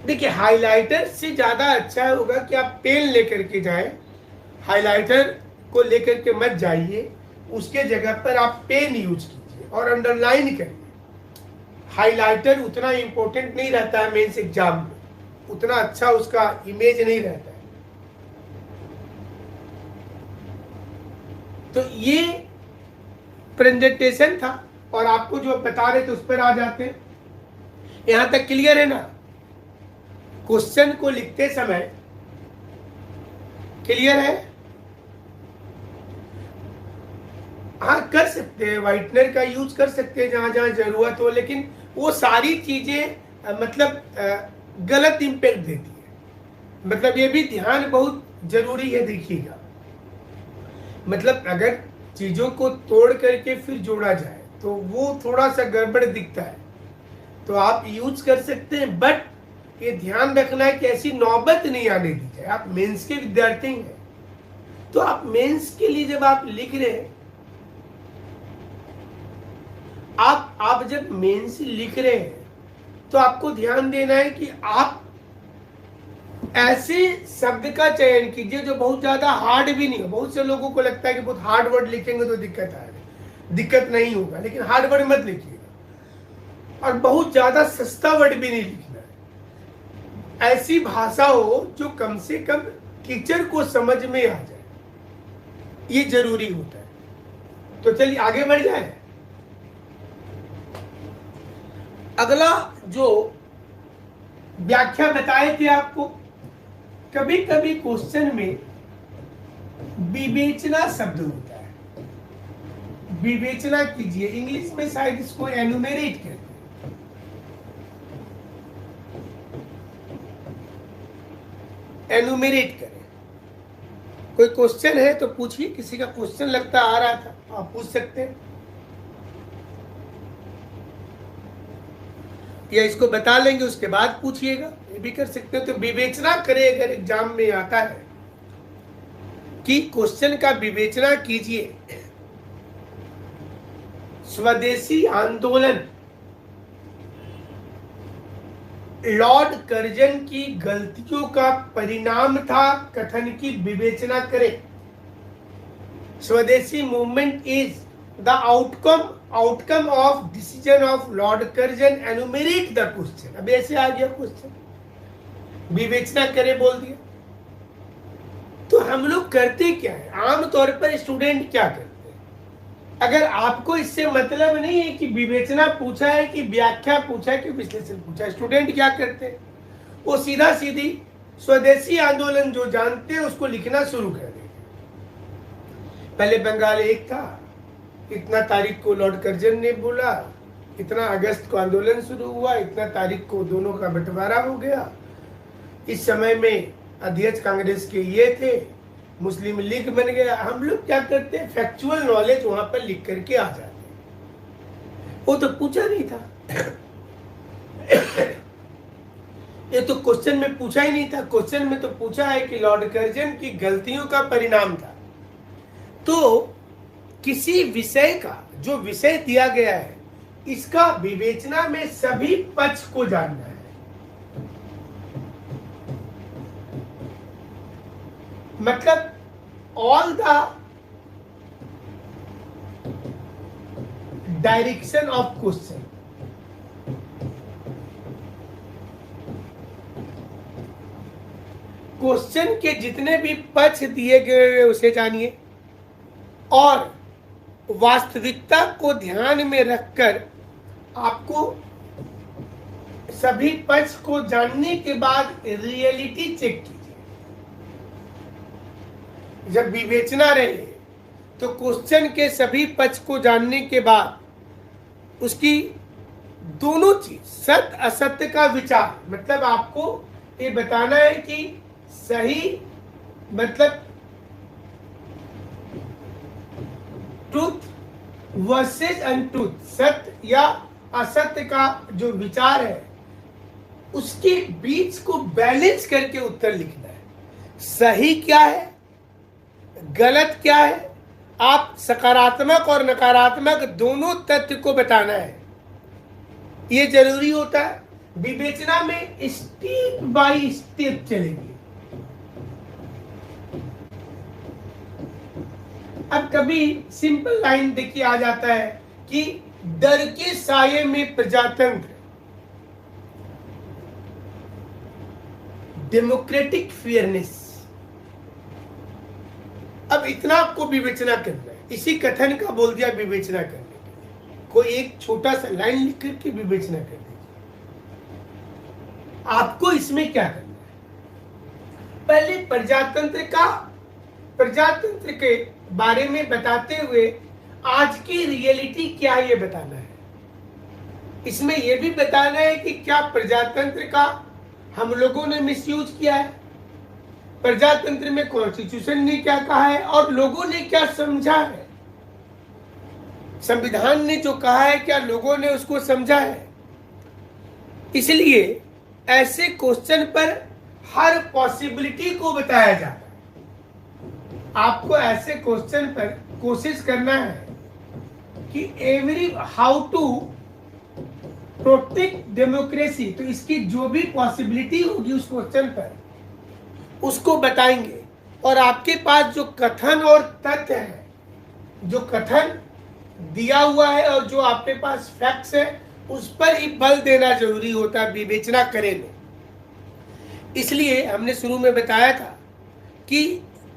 देखिए हाइलाइटर से ज्यादा अच्छा होगा कि आप पेन लेकर के जाए, हाइलाइटर को लेकर के मत जाइए, उसके जगह पर आप पेन यूज कीजिए और अंडरलाइन करिए। हाइलाइटर उतना इंपॉर्टेंट नहीं रहता है मेंस एग्जाम में, उतना अच्छा उसका इमेज नहीं रहता है। तो ये प्रेजेंटेशन था और आपको जो बता रहे थे उस पर आ जाते हैं। यहां तक क्लियर है ना? क्वेश्चन को लिखते समय क्लियर है? हाँ कर सकते हैं, व्हाइटनर का यूज कर सकते हैं जहां जहां जरूरत हो, लेकिन वो सारी चीजें मतलब गलत इम्पैक्ट देती है। मतलब ये भी ध्यान बहुत जरूरी है। देखिएगा मतलब अगर चीजों को तोड़ करके फिर जोड़ा जाए तो वो थोड़ा सा गड़बड़ दिखता है, तो आप यूज कर सकते हैं, बट ये ध्यान रखना है कि ऐसी नौबत नहीं आने दी जाए। आप मेंस के विद्यार्थी हैं तो आप मेंस के लिए जब आप लिख रहे हैं, आप जब मेंस लिख रहे हैं तो आपको ध्यान देना है कि आप ऐसे शब्द का चयन कीजिए जो बहुत ज्यादा हार्ड भी नहीं हो। बहुत से लोगों को लगता है कि बहुत हार्ड वर्ड लिखेंगे तो दिक्कत आएगी, दिक्कत नहीं होगा, लेकिन हार्ड वर्ड मत लिखिएगा और बहुत ज्यादा सस्ता वर्ड भी नहीं लिखना है। ऐसी भाषा हो जो कम से कम टीचर को समझ में आ जाए, ये जरूरी होता है। तो चलिए आगे बढ़ जाए। अगला जो व्याख्या बताए थे आपको, कभी कभी क्वेश्चन में विवेचना शब्द होता है। विवेचना कीजिए, इंग्लिश में शायद इसको एनुमेरेट कहते हैं। एनुमेरेट करें। कोई क्वेश्चन है तो पूछिए, किसी का क्वेश्चन लगता आ रहा था आप पूछ सकते हैं, या इसको बता लेंगे उसके बाद पूछिएगा, ये भी कर सकते हो। तो विवेचना करें, अगर एग्जाम में आता है कि क्वेश्चन का विवेचना कीजिए। स्वदेशी आंदोलन लॉर्ड कर्जन की गलतियों का परिणाम था, कथन की विवेचना करें। Swadeshi movement is the outcome of decision of Lord Curzon, enumerate the question. अब ऐसे आ गया क्वेश्चन, विवेचना करे बोल दिया। तो हम लोग करते क्या है, आमतौर पर स्टूडेंट क्या करते हैं, अगर आपको इससे मतलब नहीं है कि विवेचना पूछा है कि व्याख्या पूछा है कि विश्लेषण पूछा है, स्टूडेंट क्या करते हैं, वो सीधा सीधी स्वदेशी आंदोलन जो जानते हैं उसको लिखना शुरू कर देंगे। पहले बंगाल एक था, इतना तारीख को लॉर्ड कर्जन ने बोला, इतना अगस्त को आंदोलन शुरू हुआ, इतना तारीख को दोनों का बंटवारा हो गया, इस समय में अध्यक्ष कांग्रेस के ये थे, मुस्लिम लीग बन गया। हम लोग क्या करते हैं, फैक्चुअल नॉलेज वहां पर लिख करके आ जाते हैं। वो तो पूछा नहीं था ये तो क्वेश्चन में पूछा ही नहीं था। क्वेश्चन में तो पूछा है कि लॉर्ड कर्जन की गलतियों का परिणाम था। तो किसी विषय का जो विषय दिया गया है, इसका विवेचना में सभी पक्ष को जानना है। मतलब all the direction of question. Question के जितने भी पक्ष दिए गए उसे जानिए और वास्तविकता को ध्यान में रखकर आपको सभी पक्ष को जानने के बाद रियलिटी चेक कीजिए। जब विवेचना रहे तो क्वेश्चन के सभी पक्ष को जानने के बाद उसकी दोनों चीज सत्य असत्य का विचार, मतलब आपको ये बताना है कि सही मतलब ट्रूथ वर्सेस अनट्रूथ, सत्य या असत्य का जो विचार है उसके बीच को बैलेंस करके उत्तर लिखना है। सही क्या है, गलत क्या है, आप सकारात्मक और नकारात्मक दोनों तथ्य को बताना है। ये जरूरी होता है। विवेचना में स्टेप बाय स्टेप चलेगी। अब कभी सिंपल लाइन देखिए आ जाता है कि डर के साये में प्रजातंत्र, डेमोक्रेटिक फेयरनेस। अब इतना आपको विवेचना करना है, इसी कथन का बोल दिया विवेचना करने के लिए। कोई एक छोटा सा लाइन लिख करके विवेचना कर दीजिए। आपको इसमें क्या करना है, पहले प्रजातंत्र के बारे में बताते हुए आज की रियलिटी क्या है ये बताना है। इसमें यह भी बताना है कि क्या प्रजातंत्र का हम लोगों ने मिसयूज किया है, प्रजातंत्र में कॉन्स्टिट्यूशन ने क्या कहा है और लोगों ने क्या समझा है, संविधान ने जो कहा है क्या लोगों ने उसको समझा है। इसलिए ऐसे क्वेश्चन पर हर पॉसिबिलिटी को बताया जाता है। आपको ऐसे क्वेश्चन पर कोशिश करना है कि every how to protect democracy, तो इसकी जो भी पॉसिबिलिटी होगी उस क्वेश्चन पर उसको बताएंगे। और आपके पास जो कथन और तथ्य है, जो कथन दिया हुआ है और जो आपके पास फैक्ट्स है उस पर ही बल देना जरूरी होता है विवेचना करेंगे। इसलिए हमने शुरू में बताया था कि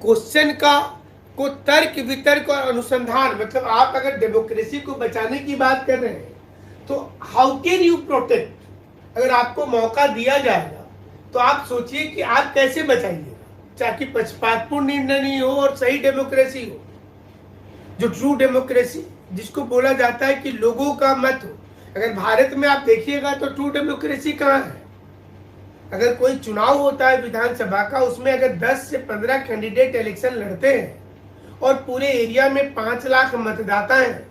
क्वेश्चन को तर्क वितर्क और अनुसंधान, मतलब आप अगर डेमोक्रेसी को बचाने की बात कर रहे हैं तो हाउ कैन यू प्रोटेक्ट। अगर आपको मौका दिया जाएगा तो आप सोचिए कि आप कैसे बचाइएगा ताकि पक्षपातपूर्ण निर्णय नहीं हो और सही डेमोक्रेसी हो, जो ट्रू डेमोक्रेसी जिसको बोला जाता है कि लोगों का मत हो। अगर भारत में आप देखिएगा तो ट्रू डेमोक्रेसी कहाँ है। अगर कोई चुनाव होता है विधानसभा का, उसमें अगर 10 से 15 कैंडिडेट इलेक्शन लड़ते हैं और पूरे एरिया में 5 लाख मतदाता हैं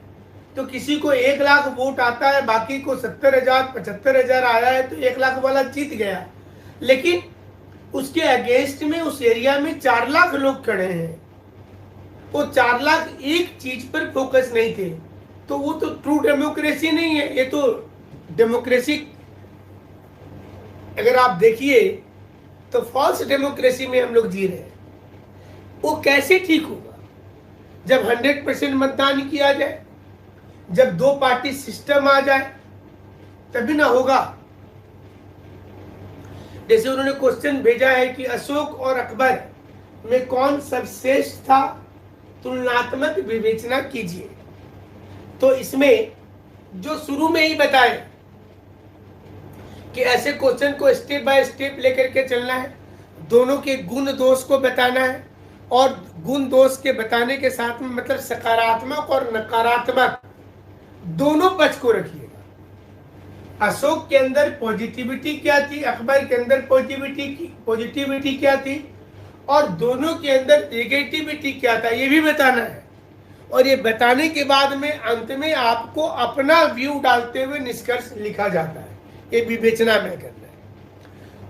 तो किसी को 1 लाख वोट आता है, बाकी को 70,000 75,000 आया है तो 1 लाख वाला जीत गया। लेकिन उसके अगेंस्ट में उस एरिया में 4 लाख लोग खड़े हैं, वो 4 लाख एक चीज पर फोकस नहीं थे, तो वो तो ट्रू डेमोक्रेसी नहीं है, ये तो डेमोक्रेसी अगर आप देखिए तो फॉल्स डेमोक्रेसी में हम लोग जी रहे हैं। वो कैसे ठीक होगा जब 100% मतदान किया जाए, जब 2 पार्टी सिस्टम आ जाए तभी ना होगा। जैसे उन्होंने क्वेश्चन भेजा है कि अशोक और अकबर में कौन सर्वश्रेष्ठ था, तुलनात्मक विवेचना कीजिए। तो इसमें जो शुरू में ही बताए कि ऐसे क्वेश्चन को स्टेप बाय स्टेप लेकर के चलना है, दोनों के गुण दोष को बताना है और गुण दोष के बताने के साथ में मतलब सकारात्मक और नकारात्मक दोनों पक्ष को रखिएगा। अशोक के अंदर पॉजिटिविटी क्या थी, अकबर के अंदर पॉजिटिविटी क्या थी और दोनों के अंदर नेगेटिविटी क्या था, ये भी बताना है। और ये बताने के बाद में अंत में आपको अपना व्यू डालते हुए निष्कर्ष लिखा जाता है, ये विवेचना में करना है।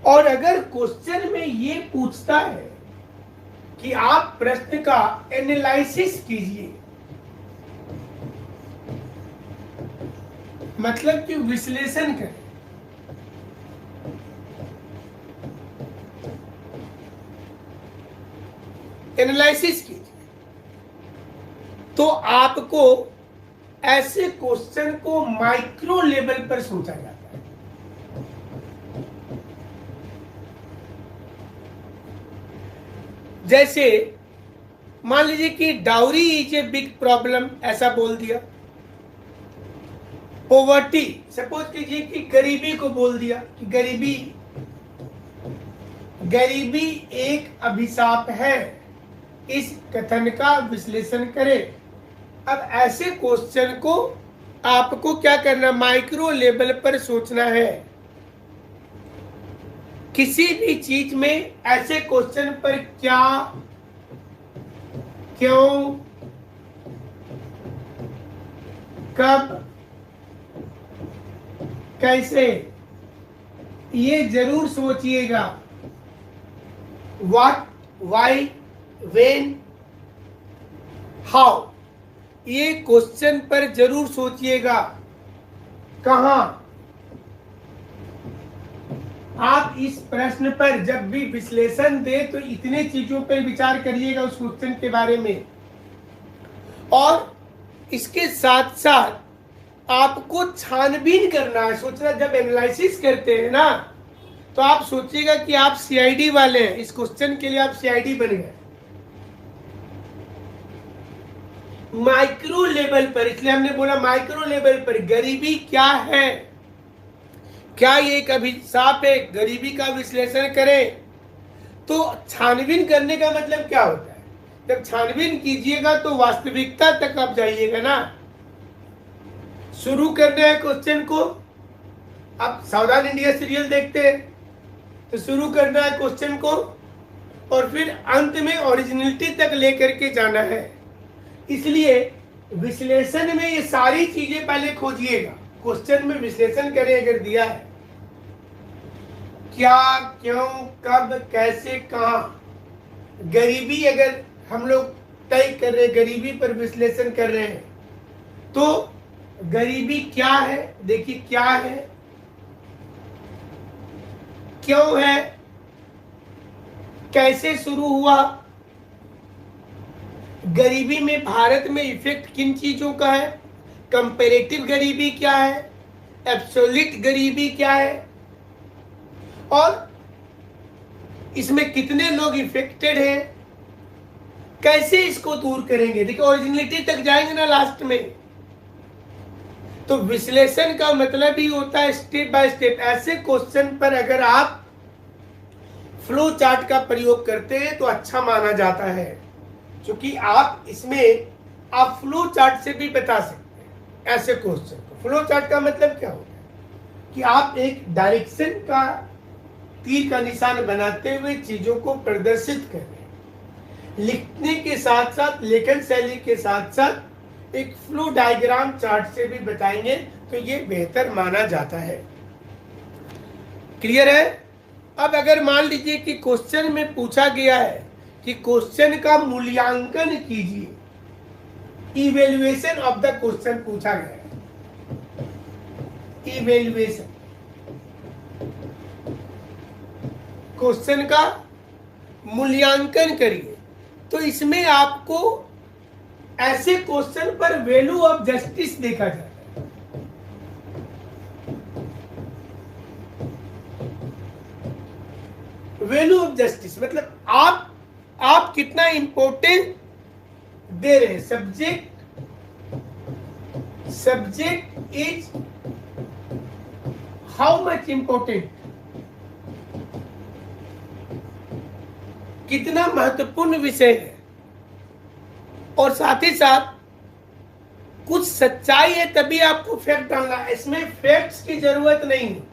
और अगर क्वेश्चन में ये पूछता है कि आप प्रश्न का एनालिसिस कीजिए, मतलब कि विश्लेषण करें, एनालिसिस कीजिए, तो आपको ऐसे क्वेश्चन को माइक्रो लेवल पर सोचा जाता है। जैसे मान लीजिए कि dowry is a big problem, ऐसा बोल दिया। पॉवर्टी, सपोज कीजिए कि गरीबी को बोल दिया कि गरीबी एक अभिशाप है, इस कथन का विश्लेषण करें। अब ऐसे क्वेश्चन को आपको क्या करना, माइक्रो लेवल पर सोचना है। किसी भी चीज में ऐसे क्वेश्चन पर क्या, क्यों, कब, कैसे, ये जरूर सोचिएगा। व्हाट, व्हाई, व्हेन, हाउ, ये क्वेश्चन पर जरूर सोचिएगा। कहां, आप इस प्रश्न पर जब भी विश्लेषण दे तो इतने चीजों पर विचार करिएगा उस क्वेश्चन के बारे में। और इसके साथ साथ आपको छानबीन करना है, सोचना। जब एनालिसिस करते हैं ना, तो आप सोचिएगा कि आप सीआईडी वाले हैं, इस क्वेश्चन के लिए आप सीआईडी बन गए। माइक्रो लेवल पर, इसलिए हमने बोला माइक्रो लेवल पर गरीबी क्या है, क्या ये एक अभिशाप है, गरीबी का विश्लेषण करें। तो छानबीन करने का मतलब क्या होता है, जब छानबीन कीजिएगा तो वास्तविकता तक आप जाइएगा ना। शुरू करना है क्वेश्चन को, आप सावधान इंडिया सीरियल देखते हैं तो शुरू करना है क्वेश्चन को और फिर अंत में ओरिजिनलिटी तक लेकर के जाना है। इसलिए विश्लेषण में ये सारी चीजें पहले खोजिएगा। क्वेश्चन में विश्लेषण करें, अगर दिया है क्या, क्यों, कब, कैसे, कहां। गरीबी अगर हम लोग तय कर रहे हैं, गरीबी पर विश्लेषण कर रहे हैं, तो गरीबी क्या है, देखिए क्या है, क्यों है, कैसे शुरू हुआ, गरीबी में भारत में इफेक्ट किन चीजों का है, कंपैरेटिव गरीबी क्या है, एब्सोल्यूट गरीबी क्या है, और इसमें कितने लोग इफेक्टेड हैं, कैसे इसको दूर करेंगे। देखिए ओरिजिनलिटी तक जाएंगे ना लास्ट में। तो विश्लेषण का मतलब ही होता है स्टेप बाय स्टेप। ऐसे क्वेश्चन पर अगर आप फ्लो चार्ट का प्रयोग करते हैं तो अच्छा माना जाता है, क्योंकि आप इसमें आप फ्लो चार्ट से भी बता सकते हैं ऐसे क्वेश्चन को। फ्लो चार्ट का मतलब क्या होता है कि आप एक डायरेक्शन का तीर का निशान बनाते हुए चीजों को प्रदर्शित कर रहे हैं। लिखने के साथ साथ, लेखन शैली के साथ साथ एक फ्लो डायग्राम चार्ट से भी बताएंगे तो ये बेहतर माना जाता है। क्लियर है। अब अगर मान लीजिए कि क्वेश्चन में पूछा गया है कि क्वेश्चन का मूल्यांकन कीजिए, इवेल्युएशन ऑफ द क्वेश्चन पूछा गया है, इवेल्युएशन क्वेश्चन का मूल्यांकन करिए। तो इसमें आपको ऐसे क्वेश्चन पर वैल्यू ऑफ जस्टिस देखा जाता है। वैल्यू ऑफ जस्टिस मतलब आप कितना इंपॉर्टेंट दे रहे हैं। Subject is how much important, कितना महत्वपूर्ण विषय है। और साथ ही साथ कुछ सच्चाई है तभी आपको फैक्ट डालना है, इसमें फैक्ट्स की जरूरत नहीं है।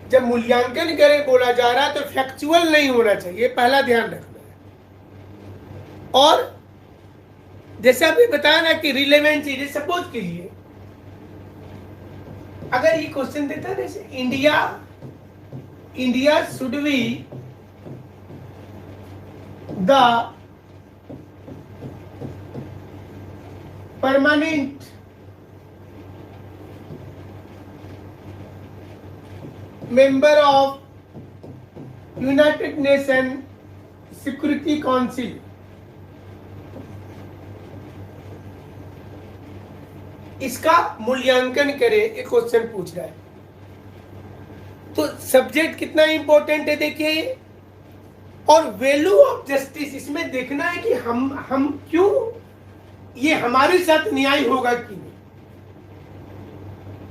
जब मूल्यांकन करें बोला जा रहा है तो फैक्चुअल नहीं होना चाहिए, पहला ध्यान रखना है। और जैसे अभी बताया ना कि रिलेवेंट चीजें, सपोज कीजिए अगर ये क्वेश्चन देता है जैसे India should be the permanent member of United Nations Security Council, इसका मूल्यांकन करें, एक क्वेश्चन पूछ रहा है। तो सब्जेक्ट कितना इंपॉर्टेंट है देखिए, और वैल्यू ऑफ जस्टिस इसमें देखना है कि हम क्यों, ये हमारे साथ न्याय होगा कि नहीं।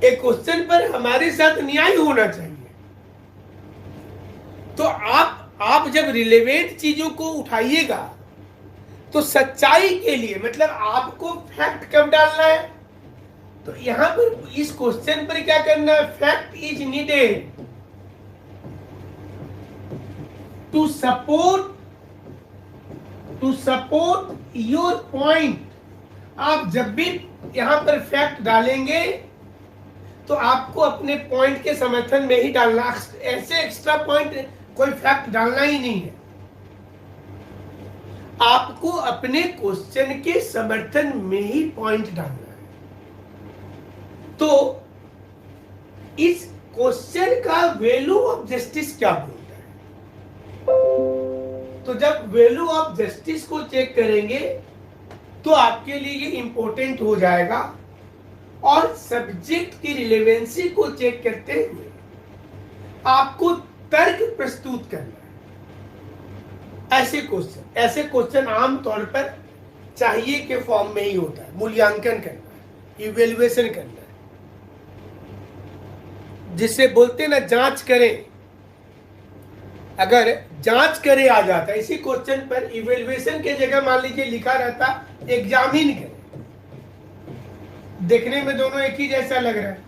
एक क्वेश्चन पर हमारे साथ न्याय होना चाहिए। तो आप जब रिलेवेंट चीजों को उठाइएगा तो सच्चाई के लिए, मतलब आपको फैक्ट कब डालना है, तो यहां पर इस क्वेश्चन पर क्या करना है, fact is needed to support your point. आप जब भी यहां पर फैक्ट डालेंगे तो आपको अपने पॉइंट के समर्थन में ही डालना, ऐसे एक्स्ट्रा पॉइंट कोई फैक्ट डालना ही नहीं है। आपको अपने क्वेश्चन के समर्थन में ही पॉइंट डालना है। तो इस क्वेश्चन का वैल्यू ऑफ जस्टिस क्या बोलता है, तो जब वैल्यू ऑफ जस्टिस को चेक करेंगे तो आपके लिए ये इंपॉर्टेंट हो जाएगा। और सब्जेक्ट की रिलेवेंसी को चेक करते हुए आपको तर्क प्रस्तुत करना है। ऐसे क्वेश्चन आमतौर पर चाहिए के फॉर्म में ही होता है। मूल्यांकन करना है, इवेल्युएशन करना है, जिसे बोलते ना जांच करें। अगर जांच करे आ जाता, इसी क्वेश्चन पर इवेल्युएशन के जगह मान लीजिए लिखा रहता एग्जामिन करें, देखने में दोनों एक ही जैसा लग रहा है।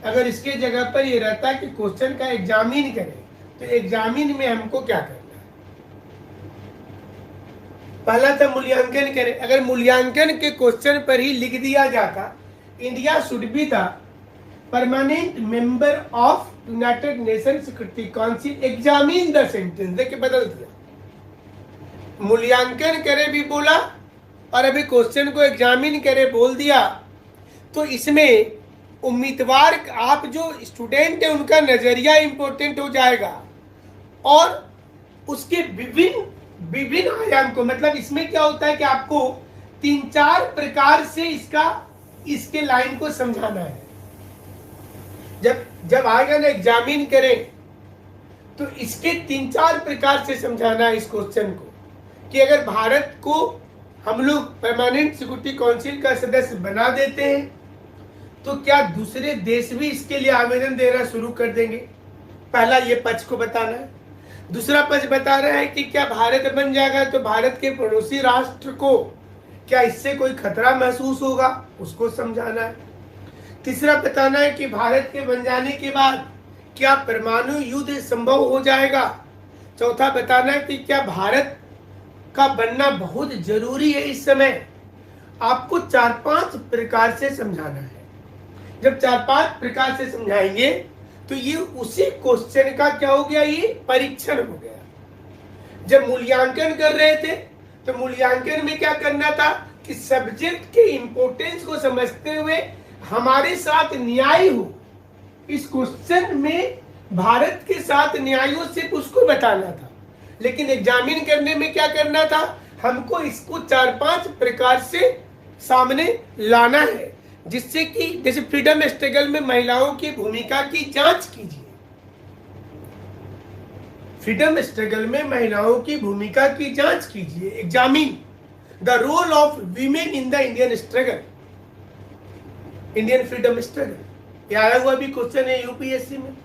अगर इसके जगह पर ये रहता कि क्वेश्चन का एग्जामिन करें, तो एग्जामिन में हमको क्या करना है, पहला था मूल्यांकन करें। अगर मूल्यांकन के क्वेश्चन पर ही लिख दिया जाता India should be the permanent member of United nation security council, examine the sentence, देखिए बदल दिया। मूल्यांकन करे भी बोला और अभी क्वेश्चन को एग्जामिन करे बोल दिया, तो इसमें उम्मीदवार, आप जो स्टूडेंट है उनका नजरिया इंपॉर्टेंट हो जाएगा और उसके विभिन्न आयाम को, मतलब इसमें क्या होता है कि आपको 3-4 प्रकार से इसके लाइन को समझाना है। जब आएगा ना एग्जामिन करें तो इसके 3-4 प्रकार से समझाना है इस क्वेश्चन को, कि अगर भारत को हम लोग परमानेंट सिक्योरिटी काउंसिल का सदस्य बना देते हैं तो क्या दूसरे देश भी इसके लिए आवेदन देना शुरू कर देंगे। पहला ये पक्ष को बताना है। दूसरा पक्ष बता रहा है कि क्या भारत बन जाएगा तो भारत के पड़ोसी राष्ट्र को क्या इससे कोई खतरा महसूस होगा, उसको समझाना है। तीसरा बताना है कि भारत के बन जाने के बाद क्या परमाणु युद्ध संभव हो जाएगा। चौथा बताना है कि क्या भारत का बनना बहुत जरूरी है इस समय। आपको 4-5 प्रकार से समझाना है। जब 4-5 प्रकार से समझाएंगे तो ये उसी क्वेश्चन का क्या हो गया, ये परीक्षण हो गया। जब मूल्यांकन कर रहे थे तो मूल्यांकन में क्या करना था कि सब्जेक्ट के इंपॉर्टेंस को समझते हुए हमारे साथ न्याय हो। इस क्वेश्चन में भारत के साथ न्याय हो सिर्फ उसको बताना था, लेकिन एग्जामिन करने में क्या करना था, हमको इसको 4-5 प्रकार से सामने लाना है, जिससे कि जैसे फ्रीडम स्ट्रगल में महिलाओं की भूमिका की जांच कीजिए। फ्रीडम स्ट्रगल में महिलाओं की भूमिका की जांच कीजिए, examine the role of women in the Indian struggle, Indian freedom struggle. ये आया हुआ भी क्वेश्चन है यूपीएससी में।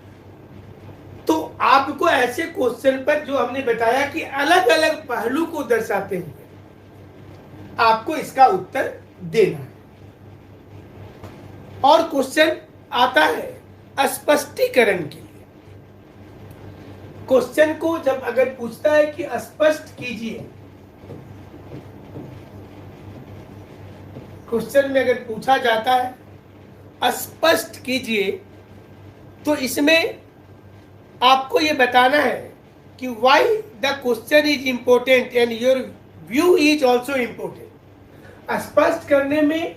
तो आपको ऐसे क्वेश्चन पर जो हमने बताया कि अलग अलग पहलू को दर्शाते हुए आपको इसका उत्तर देना है। और क्वेश्चन आता है स्पष्टीकरण के लिए। क्वेश्चन को जब अगर पूछता है कि स्पष्ट कीजिए, क्वेश्चन में अगर पूछा जाता है स्पष्ट कीजिए, तो इसमें आपको ये बताना है कि why the question is important and your view is also important. स्पष्ट करने में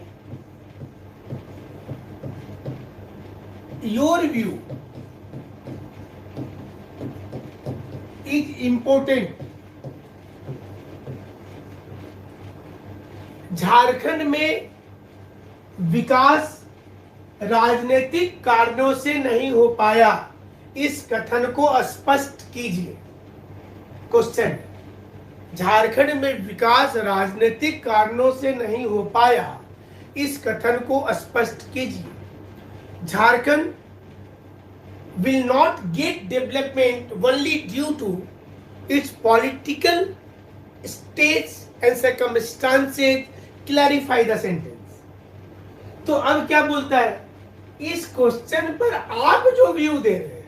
your view is important. Jharkhand में विकास राजनीतिक कारणों से नहीं हो पाया, इस कथन को स्पष्ट कीजिए। क्वेश्चन, झारखंड में विकास राजनीतिक कारणों से नहीं हो पाया, इस कथन को स्पष्ट कीजिए। Jharkhand will not get development only due to its political states and circumstances. Clarify the sentence. तो अब क्या बोलता है, इस क्वेश्चन पर आप जो व्यू दे रहे हैं,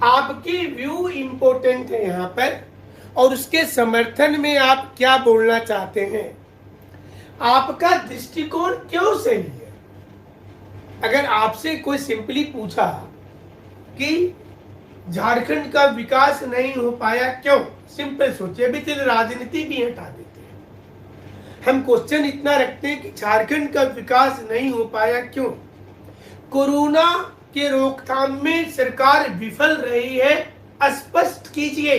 आपके व्यू इंपॉर्टेंट है यहां पर, और उसके समर्थन में आप क्या बोलना चाहते हैं, आपका दृष्टिकोण क्यों सही है। अगर आपसे कोई सिंपली पूछा कि झारखंड का विकास नहीं हो पाया क्यों, सिंपल सोचिए, अभी चलिए राजनीति भी हटा देते हैं, हम क्वेश्चन इतना रखते हैं कि झारखंड का विकास नहीं हो पाया क्यों। कोरोना के रोकथाम में सरकार विफल रही है, स्पष्ट कीजिए।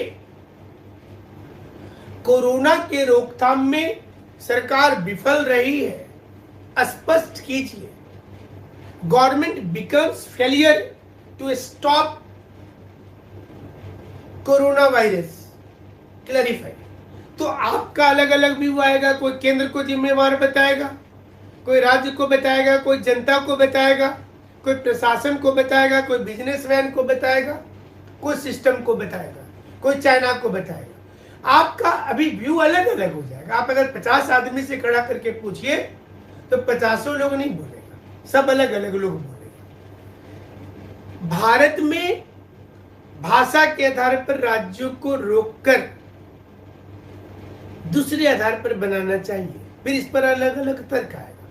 कोरोना के रोकथाम में सरकार विफल रही है, स्पष्ट कीजिए। Government becomes failure to stop corona virus, clarify. तो आपका अलग अलग व्यू आएगा, कोई केंद्र को जिम्मेवार बताएगा, कोई राज्य को बताएगा, कोई जनता को बताएगा, कोई प्रशासन को बताएगा, कोई बिजनेसमैन को बताएगा, कोई सिस्टम को बताएगा, कोई चाइना को बताएगा। आपका अभी व्यू अलग अलग हो जाएगा। आप अगर 50 आदमी से खड़ा करके पूछिए तो 50 लोग नहीं बोलेगा, सब अलग अलग लोग बोलेगा। भारत में भाषा के आधार पर राज्यों को रोककर दूसरे आधार पर बनाना चाहिए, फिर इस पर अलग अलग तर्क आएगा।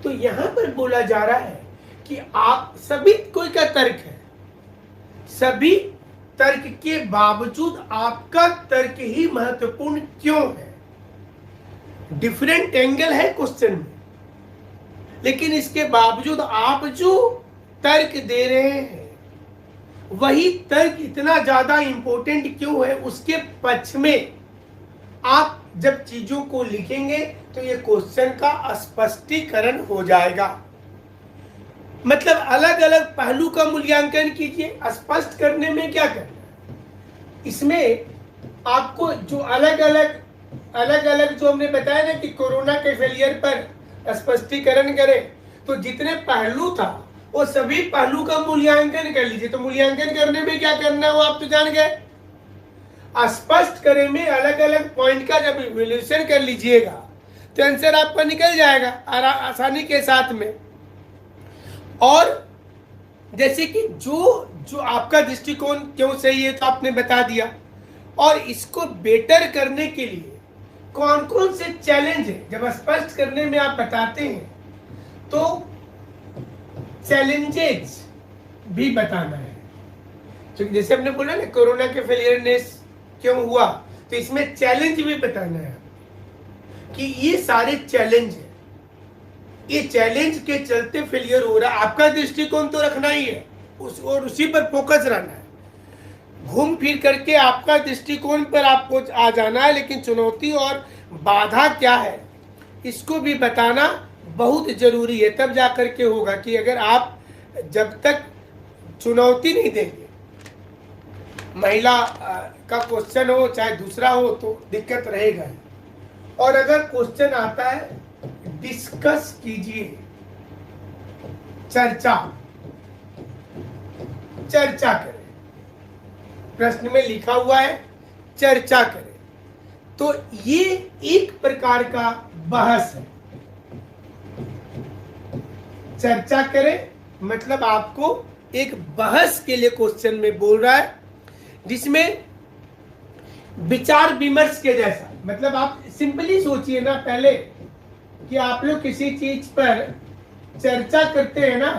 तो यहां पर बोला जा रहा है कि आप सभी कोई का तर्क है, सभी तर्क के बावजूद आपका तर्क ही महत्वपूर्ण क्यों है। डिफरेंट एंगल है क्वेश्चन में, लेकिन इसके बावजूद आप जो तर्क दे रहे हैं वही तर्क इतना ज्यादा इंपॉर्टेंट क्यों है, उसके पक्ष में आप जब चीजों को लिखेंगे तो ये क्वेश्चन का स्पष्टीकरण हो जाएगा। मतलब अलग अलग पहलू का मूल्यांकन कीजिए। स्पष्ट करने में क्या करना है, इसमें आपको जो अलग अलग जो हमने बताया ना कि कोरोना के फेलियर पर स्पष्टीकरण करें, तो जितने पहलू था वो सभी पहलू का मूल्यांकन कर लीजिए। तो मूल्यांकन करने में क्या करना है वो आप तो जान गए। स्पष्ट करने में अलग अलग पॉइंट का जब इवैल्यूएशन कर लीजिएगा तो आंसर आपका निकल जाएगा आसानी के साथ में। और जैसे कि जो आपका दृष्टिकोण क्यों सही है तो आपने बता दिया, और इसको बेटर करने के लिए कौन कौन से चैलेंज है जब स्पष्ट करने में आप बताते हैं तो चैलेंजेस भी बताना है। तो जैसे हमने बोला ना कोरोना के फेलियरनेस क्यों हुआ, तो इसमें चैलेंज भी बताना है कि ये सारे चैलेंज है, ये चैलेंज के चलते फेलियर हो रहा है। आपका दृष्टिकोण तो रखना ही है और उसी पर फोकस रहना है। घूम फिर करके आपका दृष्टिकोण पर आपको आ जाना है, लेकिन चुनौती और बाधा क्या है इसको भी बताना बहुत जरूरी है। तब जाकर के होगा कि अगर आप जब तक चुनौती नहीं देंगे, महिला का क्वेश्चन हो चाहे दूसरा हो तो दिक्कत रहेगा। और अगर क्वेश्चन आता है डिस्कस कीजिए, चर्चा करें, प्रश्न में लिखा हुआ है चर्चा करें, तो ये एक प्रकार का बहस है। चर्चा करें मतलब आपको एक बहस के लिए क्वेश्चन में बोल रहा है, जिसमें विचार विमर्श के जैसा। मतलब आप सिंपली सोचिए ना पहले कि आप लोग किसी चीज पर चर्चा करते हैं ना,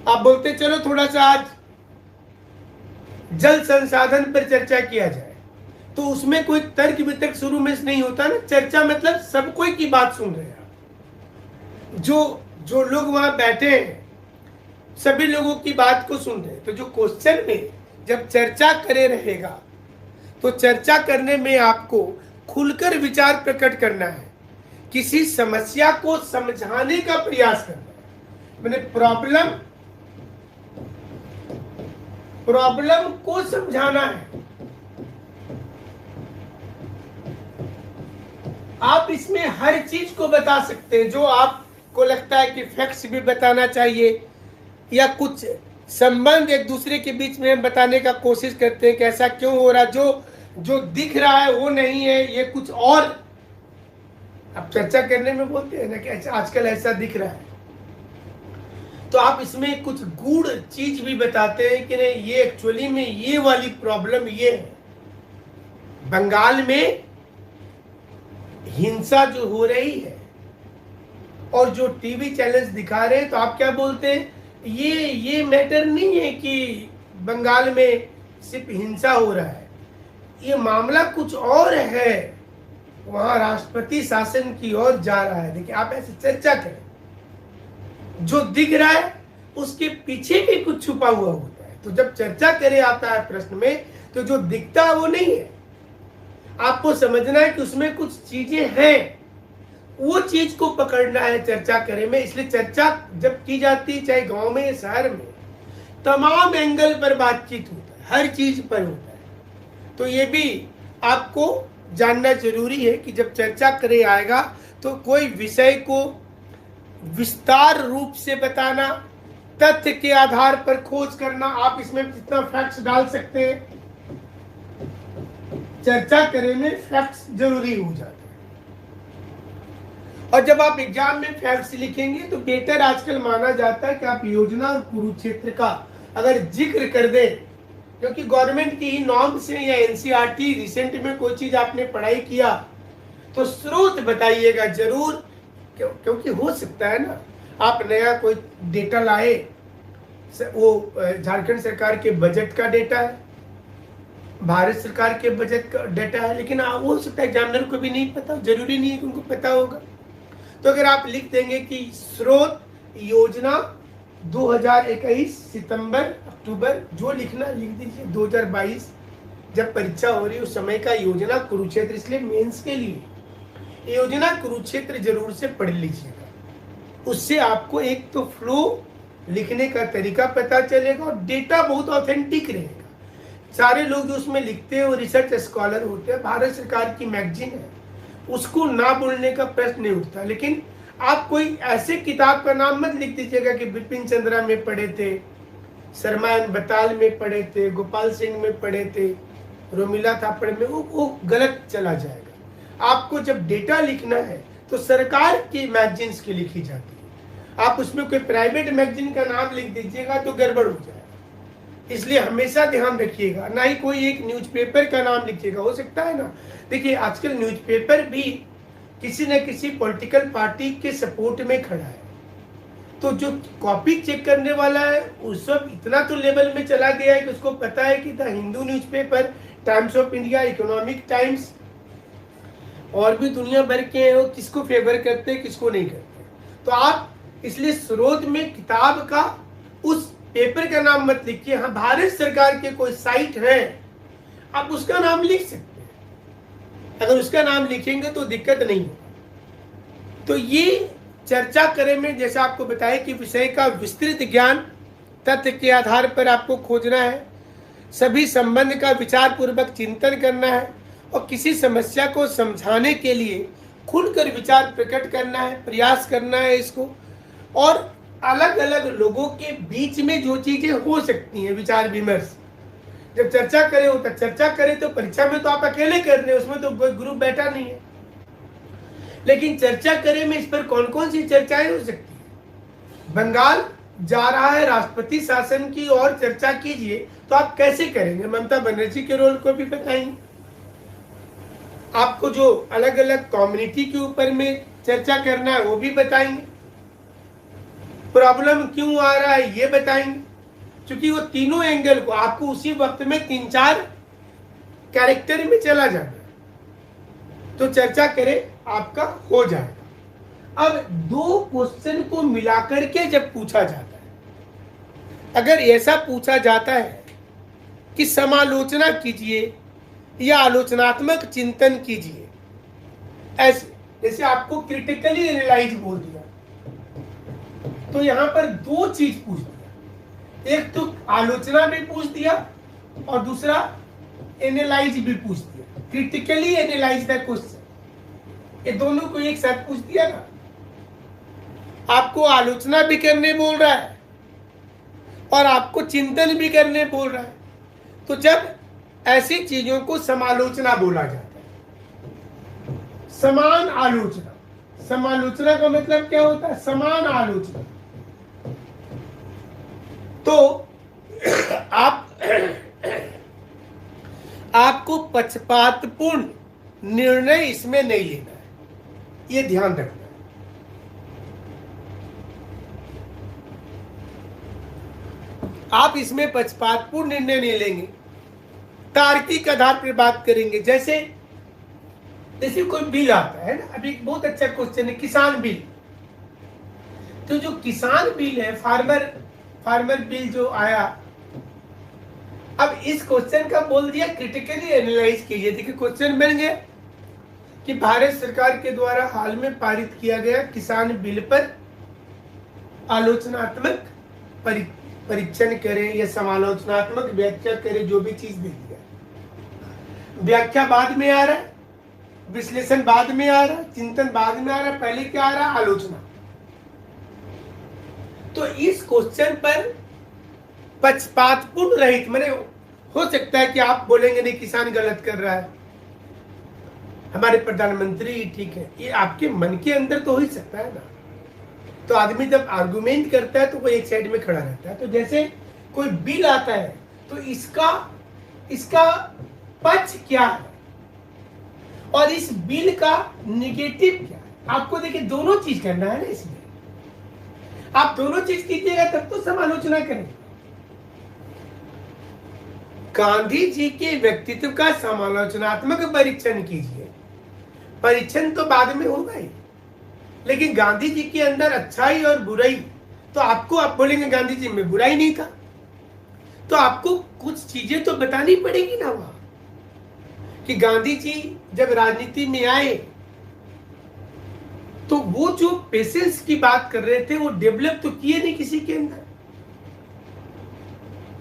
आप बोलते चलो थोड़ा सा आज जल संसाधन पर चर्चा किया जाए, तो उसमें कोई तर्क वितर्क शुरू में नहीं होता ना। चर्चा मतलब सब कोई की बात सुन रहे हैं, जो लोग वहां बैठे हैं सभी लोगों की बात को सुन रहे हैं। तो जो क्वेश्चन में जब चर्चा करे रहेगा तो चर्चा करने में आपको खुलकर विचार प्रकट करना है किसी समस्या को समझाने का प्रयास करना है। मैंने प्रॉब्लम को समझाना है। आप इसमें हर चीज को बता सकते हैं जो आपको लगता है कि फैक्ट्स भी बताना चाहिए, या कुछ संबंध एक दूसरे के बीच में बताने का कोशिश करते हैं कि ऐसा क्यों हो रहा, जो दिख रहा है वो नहीं है, ये कुछ और। अब चर्चा करने में बोलते हैं ना कि आजकल ऐसा दिख रहा है, तो आप इसमें कुछ गूढ़ चीज भी बताते हैं कि नहीं, ये एक्चुअली में ये वाली प्रॉब्लम ये है। बंगाल में हिंसा जो हो रही है और जो टीवी चैनल्स दिखा रहे हैं, तो आप क्या बोलते हैं, ये मैटर नहीं है कि बंगाल में सिर्फ हिंसा हो रहा है, ये मामला कुछ और है, वहां राष्ट्रपति शासन की ओर जा रहा है। देखिए, आप ऐसे चर्चा करें, जो दिख रहा है उसके पीछे भी कुछ छुपा हुआ होता है। तो जब चर्चा करे आता है प्रश्न में, तो जो दिखता है वो नहीं है, आपको समझना है कि उसमें कुछ चीजें हैं, वो चीज को पकड़ना है चर्चा करे में। इसलिए चर्चा जब की जाती है, चाहे गांव में या शहर में, तमाम एंगल पर बातचीत होता है, हर चीज पर होता है। तो ये भी आपको जानना जरूरी है कि जब चर्चा करे आएगा तो कोई विषय को विस्तार रूप से बताना, तथ्य के आधार पर खोज करना, आप इसमें जितना फैक्ट्स डाल सकते हैं, चर्चा करे में फैक्ट्स जरूरी हो जाते हैं। और जब आप एग्जाम में फैक्ट्स लिखेंगे तो बेटर आजकल माना जाता है कि आप योजना और कुरुक्षेत्र का अगर जिक्र कर दें, क्योंकि गवर्नमेंट की ही नॉर्म से या एनसीईआरटी रिसेंट में कोई चीज आपने पढ़ाई किया तो स्रोत बताइएगा जरूर, क्योंकि हो सकता है ना आप नया कोई डेटा लाए, वो झारखंड सरकार के बजट का डेटा है, भारत सरकार के बजट का डेटा है, लेकिन वो हो सकता है एग्जामिनर को भी नहीं पता, जरूरी नहीं है कि उनको पता होगा। तो अगर आप लिख देंगे कि स्रोत योजना 2021 सितंबर अक्टूबर, जो लिखना लिख दीजिए, 2022 जब परीक्षा हो रही है उस समय का योजना कुरुक्षेत्र। इसलिए मेंस के लिए योजना कुरुक्षेत्र जरूर से पढ़ लीजिएगा, उससे आपको एक तो फ्लो लिखने का तरीका पता चलेगा और डेटा बहुत ऑथेंटिक रहेगा। सारे लोग जो उसमें लिखते हैं वो रिसर्च स्कॉलर होते हैं, भारत सरकार की मैगजीन है, उसको ना बोलने का प्रश्न नहीं उठता। लेकिन आप कोई ऐसे किताब का नाम मत लिख दीजिएगा कि बिपिन चंद्रा में पढ़े थे, शर्मा एंड बताल में पढ़े थे, गोपाल सिंह में पढ़े थे, रोमिला थापड़ में, वो गलत चला जाएगा। आपको जब डेटा लिखना है तो सरकार की मैगजीन्स की लिखी जाती है, आप उसमें कोई प्राइवेट मैगजीन का नाम लिख दीजिएगा तो गड़बड़ हो जाएगा। इसलिए हमेशा ध्यान रखिएगा, ना ही कोई एक न्यूज़पेपर का नाम लिखिएगा। हो सकता है ना, देखिए आजकल न्यूज़पेपर भी किसी न किसी पॉलिटिकल पार्टी के सपोर्ट में खड़ा है, तो जो कॉपी चेक करने वाला है उस सब इतना तो लेवल में चला गया है कि उसको पता है कि the Hindu newspaper, times of India, economic times और भी दुनिया भर के हैं, वो किसको फेवर करते हैं किसको नहीं करते। तो आप इसलिए स्रोत में किताब का उस पेपर का नाम मत लिखिए। हाँ, भारत सरकार के कोई साइट है आप उसका नाम लिख सकते हैं, अगर उसका नाम लिखेंगे तो दिक्कत नहीं होगा। तो ये चर्चा करे में जैसा आपको बताया कि विषय का विस्तृत ज्ञान, तथ्य के आधार पर आपको खोजना है, सभी संबंध का विचार पूर्वक चिंतन करना है और किसी समस्या को समझाने के लिए खुलकर विचार प्रकट करना है, प्रयास करना है इसको। और अलग अलग लोगों के बीच में जो चीजें हो सकती हैं, विचार विमर्श जब चर्चा करे होता, चर्चा करे तो परीक्षा में तो आप अकेले कर रहे हैं, उसमें तो कोई ग्रुप बैठा नहीं है, लेकिन चर्चा करे में इस पर कौन कौन सी चर्चाएं हो सकती है। बंगाल जा रहा है राष्ट्रपति शासन की ओर, चर्चा कीजिए, तो आप कैसे करेंगे, ममता बनर्जी के रोल को भी बताएंगे, आपको जो अलग अलग कम्युनिटी के ऊपर में चर्चा करना है वो भी बताएंगे, प्रॉब्लम क्यों आ रहा है ये बताएंगे, क्योंकि वो तीनों एंगल को आपको उसी वक्त में 3-4 कैरेक्टर में चला जाना है, तो चर्चा करे आपका हो जाएगा। अब 2 क्वेश्चन को मिलाकर के जब पूछा जाता है, अगर ऐसा पूछा जाता है कि समालोचना कीजिए या आलोचनात्मक चिंतन कीजिए, ऐसे जैसे आपको क्रिटिकली एनालाइज बोल दिया, तो यहां पर दो चीज पूछ दिया, एक तो आलोचना भी पूछ दिया और दूसरा एनालाइज भी पूछ दिया। क्रिटिकली एनालाइज द क्वेश्चन, ये दोनों को एक साथ पूछ दिया ना। आपको आलोचना भी करने बोल रहा है और आपको चिंतन भी करने बोल रहा है। तो जब ऐसी चीजों को समालोचना बोला जाता है, समान आलोचना। समालोचना का मतलब क्या होता है? समान आलोचना। तो आपको पक्षपातपूर्ण निर्णय इसमें नहीं लेना है, ये ध्यान रखना है। आप इसमें पक्षपातपूर्ण निर्णय नहीं लेंगे, तार्किक आधार पर बात करेंगे। जैसे कोई बिल आता है ना, अभी बहुत अच्छा क्वेश्चन है किसान बिल। तो जो किसान बिल है, फार्मर बिल जो आया, अब इस क्वेश्चन का बोल दिया क्रिटिकली एनालाइज कीजिए। देखिए क्वेश्चन बन गया कि भारत सरकार के द्वारा हाल में पारित किया गया किसान बिल पर आलोचनात्मक परीक्षण करें या समालोचनात्मक व्याख्या करें, जो भी चीज दे दिया। व्याख्या बाद में आ रहा है, विश्लेषण बाद में आ रहा है, चिंतन बाद में आ रहा है, पहले क्या आ रहा है? आलोचना। तो इस क्वेश्चन पर पक्षपातपूर्ण रहित, मैंने हो सकता है कि आप बोलेंगे नहीं किसान गलत कर रहा है, हमारे प्रधानमंत्री ठीक है, ये आपके मन के अंदर तो हो ही सकता है ना। तो आदमी जब आर्गुमेंट करता है तो वो एक साइड में खड़ा रहता है। तो जैसे कोई बिल आता है तो इसका पक्ष क्या है और इस बिल का निगेटिव क्या है, आपको देखिए दोनों चीज करना है ना। इसमें आप दोनों चीज कीजिएगा तब तो समालोचना करेंगे। गांधी जी के व्यक्तित्व का समालोचनात्मक परीक्षण कीजिए। परीक्षण तो बाद में होगा ही, लेकिन गांधी जी के अंदर अच्छाई और बुराई, तो आपको आप बोलेंगे गांधी जी में बुराई नहीं था, तो आपको कुछ चीजें तो बतानी पड़ेगी ना वहां, कि गांधी जी जब राजनीति में आए तो वो जो पेशेंस की बात कर रहे थे वो डेवलप तो किए नहीं किसी के अंदर।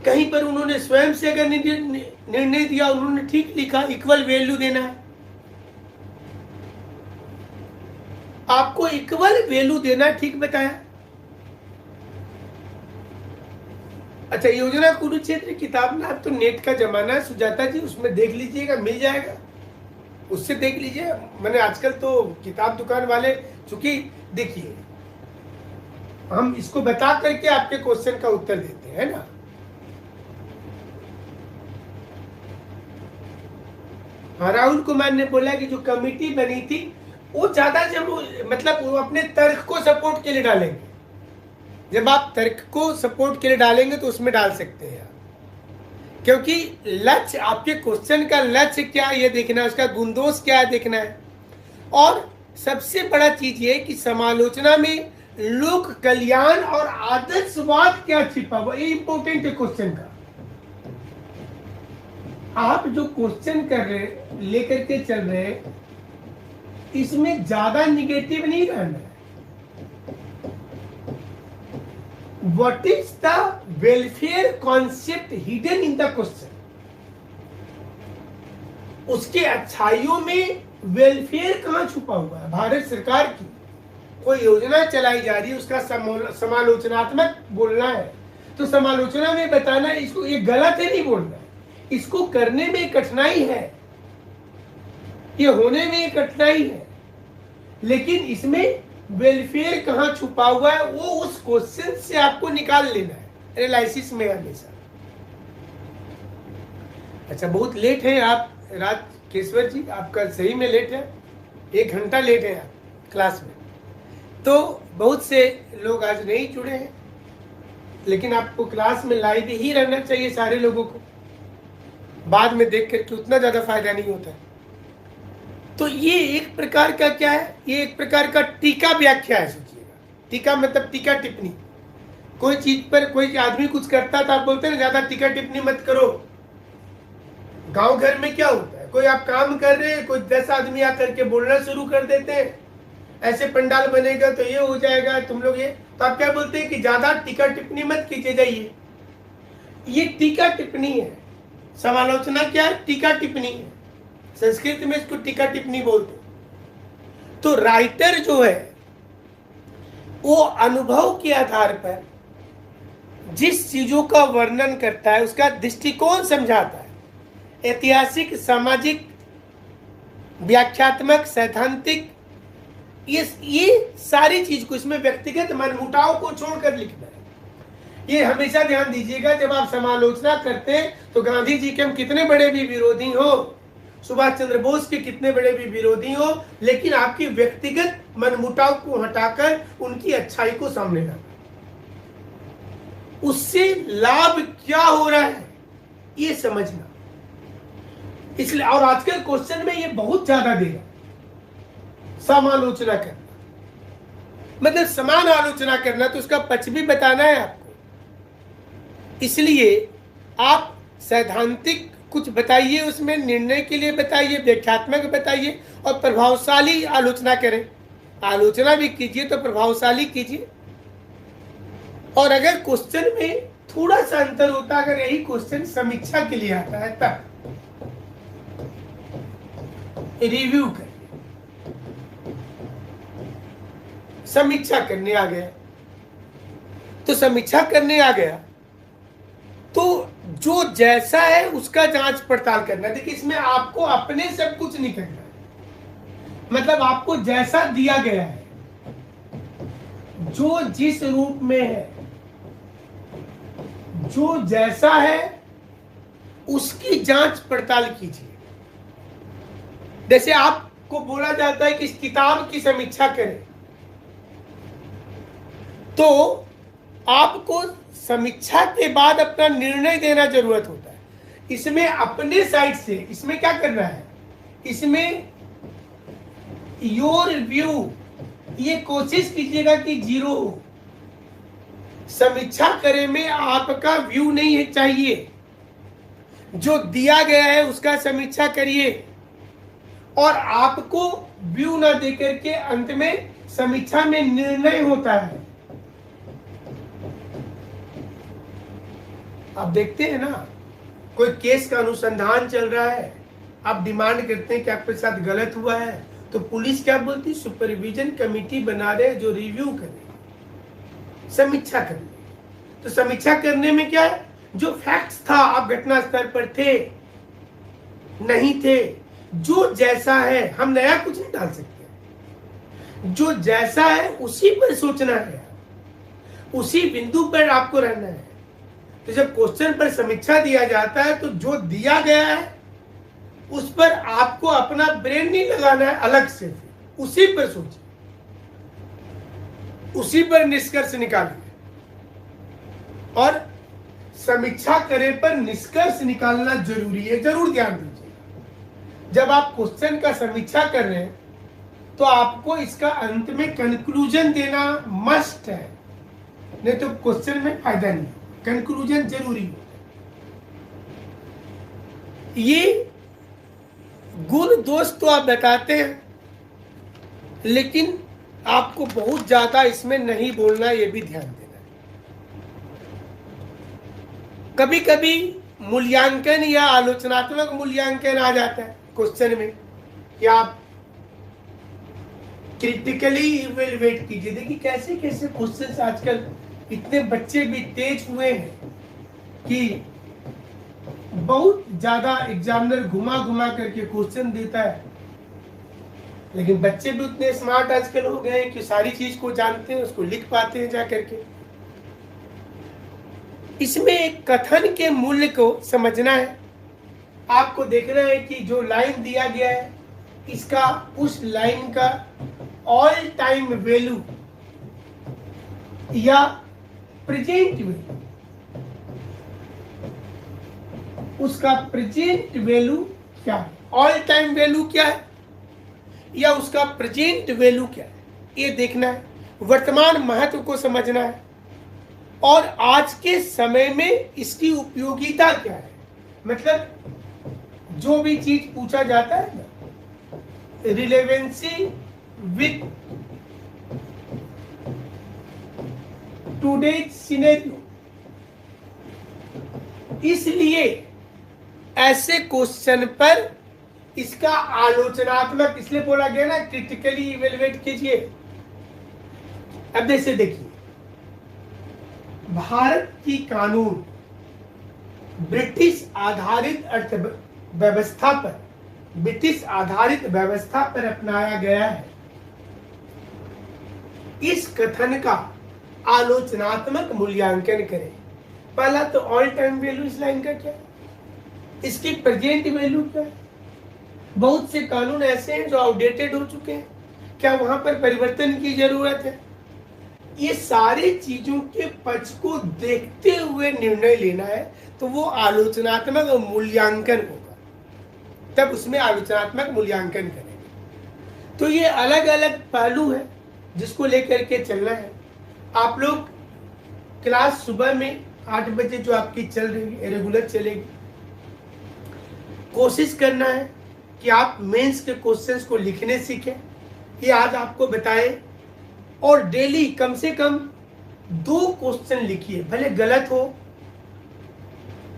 कहीं पर उन्होंने स्वयं से अगर निर्णय दिया, उन्होंने ठीक लिखा, इक्वल वैल्यू देना है, आपको इक्वल वैल्यू देना, ठीक बताया। अच्छा, योजना कुरुक्षेत्र किताब ना, अब तो नेट का जमाना है सुजाता जी, उसमें देख लीजिएगा, मिल जाएगा, उससे देख लीजिए। मैंने आजकल तो किताब दुकान वाले, चूंकि देखिए हम इसको बता करके आपके क्वेश्चन का उत्तर देते हैं ना। हाँ, राहुल कुमार ने बोला कि जो कमेटी बनी थी वो ज्यादा, जब मतलब वो अपने तर्क को सपोर्ट के लिए डालेंगे। जब आप तर्क को सपोर्ट के लिए डालेंगे तो उसमें डाल सकते हैं, क्योंकि लक्ष्य, आपके क्वेश्चन का लक्ष्य क्या है ये देखना है, उसका गुणदोष क्या है देखना है। और सबसे बड़ा चीज ये कि समालोचना में लोक कल्याण और आदर्शवाद क्या छिपा हुआ, ये इंपॉर्टेंट है क्वेश्चन का। आप जो क्वेश्चन कर रहे, लेकर के चल रहे, इसमें ज्यादा निगेटिव नहीं रहना है। What is the welfare concept hidden in the question, उसके अच्छाइयों में वेलफेयर कहां छुपा हुआ है। भारत सरकार की कोई योजना चलाई जा रही है, उसका समालोचनात्मक बोलना है, तो समालोचना में बताना है इसको, ये गलत है नहीं बोलना है, इसको करने में कठिनाई है, ये होने में कठिनाई है, लेकिन इसमें वेलफेयर कहां छुपा हुआ है वो उस क्वेश्चन से आपको निकाल लेना है एनालिसिस में हमेशा। अच्छा, बहुत लेट है आप राजकेश्वर जी, आपका सही में लेट है, 1 घंटा लेट है आप क्लास में। तो बहुत से लोग आज नहीं जुड़े हैं, लेकिन आपको क्लास में लाइव ही रहना चाहिए सारे लोगों को, बाद में देख करके उतना ज्यादा फायदा नहीं होता है। तो ये एक प्रकार का क्या है, ये एक प्रकार का टीका व्याख्या है, सोचिएगा। टीका मतलब टीका टिप्पणी। कोई चीज पर कोई आदमी कुछ करता था, आप बोलते हैं ज्यादा टीका टिप्पणी मत करो। गांव घर में क्या होता है, कोई आप काम कर रहे हैं, कोई 10 आदमी आकर के बोलना शुरू कर देते हैं, ऐसे पंडाल बनेगा तो ये हो जाएगा, तुम लोग ये, तो आप क्या बोलते हैं कि ज्यादा टीका टिप्पणी मत कीजिए जाइए। ये टीका टिप्पणी है, समालोचना क्या है? टीका टिप्पणी है। संस्कृत में इसको टीका टिप्पणी बोलते हैं। तो राइटर जो है वो अनुभव के आधार पर जिस चीजों का वर्णन करता है उसका दृष्टिकोण समझाता है। ऐतिहासिक, सामाजिक, व्याख्यात्मक, सैद्धांतिक, ये सारी चीज को, इसमें व्यक्तिगत मनमुटाव को छोड़कर लिखना है। ये हमेशा ध्यान दीजिएगा, जब आप समालोचना करते हैं तो गांधी जी के हम कितने बड़े भी विरोधी हो, सुभाष चंद्र बोस के कितने बड़े भी विरोधी हो, लेकिन आपकी व्यक्तिगत मनमुटाव को हटाकर उनकी अच्छाई को सामने लाना, उससे लाभ क्या हो रहा है ये समझना। इसलिए, और आजकल क्वेश्चन में ये बहुत ज्यादा देगा, समालोचना करना मतलब समान आलोचना करना, तो उसका पक्ष भी बताना है आपको। इसलिए आप सैद्धांतिक कुछ बताइए, उसमें निर्णय के लिए बताइए, व्याख्यात्मक बताइए, और प्रभावशाली आलोचना करें। आलोचना भी कीजिए तो प्रभावशाली कीजिए। और अगर क्वेश्चन में थोड़ा सा अंतर होता, अगर यही क्वेश्चन समीक्षा के लिए आता है तब रिव्यू करिए। समीक्षा करने आ गया तो समीक्षा करने आ गया तो जो जैसा है उसका जांच पड़ताल करना। देखिए, इसमें आपको अपने सब कुछ नहीं करना है, मतलब आपको जैसा दिया गया है, जो जिस रूप में है, जो जैसा है उसकी जांच पड़ताल कीजिए। जैसे आपको बोला जाता है कि इस किताब की समीक्षा करें, तो आपको समीक्षा के बाद अपना निर्णय देना जरूरत होता है। इसमें अपने साइड से इसमें क्या करना है, इसमें योर व्यू, ये कोशिश कीजिएगा कि जीरो हो। समीक्षा करे में आपका व्यू नहीं चाहिए, जो दिया गया है उसका समीक्षा करिए, और आपको व्यू ना देकर के अंत में समीक्षा में निर्णय होता है। आप देखते हैं ना, कोई केस का अनुसंधान चल रहा है, आप डिमांड करते हैं कि आपके साथ गलत हुआ है, तो पुलिस क्या बोलती? सुपरविजन कमेटी बना रहे जो रिव्यू करे, समीक्षा करे। तो समीक्षा करने में क्या है, जो फैक्ट्स था, आप घटना स्थल पर थे नहीं थे, जो जैसा है, हम नया कुछ नहीं डाल सकते, जो जैसा है उसी पर सोचना है, उसी बिंदु पर आपको रहना है। तो जब क्वेश्चन पर समीक्षा दिया जाता है तो जो दिया गया है उस पर आपको अपना ब्रेन नहीं लगाना है अलग से, उसी पर सोचिए, उसी पर निष्कर्ष निकालिए। और समीक्षा करे पर निष्कर्ष निकालना जरूरी है, जरूर ध्यान दीजिए। जब आप क्वेश्चन का समीक्षा कर रहे हैं तो आपको इसका अंत में कंक्लूजन देना मस्ट है, नहीं तो क्वेश्चन में फायदा नहीं। कंक्लूजन जरूरी है। ये गुण दोष तो आप बताते हैं, लेकिन आपको बहुत ज्यादा इसमें नहीं बोलना, ये भी ध्यान देना। कभी कभी मूल्यांकन या आलोचनात्मक मूल्यांकन आ जाता है क्वेश्चन में कि आप क्रिटिकली इवेलुएट कीजिए। देखिए कैसे कैसे क्वेश्चन आजकल, इतने बच्चे भी तेज हुए हैं कि बहुत ज्यादा एग्जामिनर घुमा घुमा करके क्वेश्चन देता है, लेकिन बच्चे भी उतने स्मार्ट आजकल हो गए हैं कि सारी चीज को जानते हैं, उसको लिख पाते हैं जा करके। इसमें एक कथन के मूल्य को समझना है। आपको देखना है कि जो लाइन दिया गया है, इसका उस लाइन का ऑल टाइम वैल्यू या प्रेजेंट वैल्यू, उसका प्रेजेंट वैल्यू क्या है, ऑल टाइम वैल्यू क्या है या उसका प्रेजेंट वैल्यू क्या है, ये देखना है। वर्तमान महत्व को समझना है और आज के समय में इसकी उपयोगिता क्या है। मतलब जो भी चीज पूछा जाता है ना, रिलेवेंसी विथ टुडेज सिनेरियो। इसलिए ऐसे क्वेश्चन पर इसका आलोचनात्मक, इसलिए बोला गया ना क्रिटिकली इवेलुएट कीजिए। अब जैसे देखिए, भारत की कानून ब्रिटिश आधारित अर्थव्यवस्था पर, ब्रिटिश आधारित व्यवस्था पर अपनाया गया है। इस कथन का आलोचनात्मक मूल्यांकन करें। पहला तो ऑल टाइम वैल्यू इस लाइन का क्या है, इसकी प्रेजेंट वैल्यू क्या है। बहुत से कानून ऐसे हैं जो आउटडेटेड हो चुके हैं, क्या वहां पर परिवर्तन की जरूरत है। ये सारी चीजों के पक्ष को देखते हुए निर्णय लेना है, तो वो आलोचनात्मक मूल्यांकन होगा, तब उसमें आलोचनात्मक मूल्यांकन करेंगे। तो ये अलग अलग पहलू है जिसको लेकर के चलना है। आप लोग क्लास सुबह में 8 बजे जो आपकी चल रही है, रेगुलर चलेगी। कोशिश करना है कि आप मेंस के क्वेश्चंस को लिखने सीखें, ये आज आपको बताएं। और डेली कम से कम 2 क्वेश्चन लिखिए, भले गलत हो।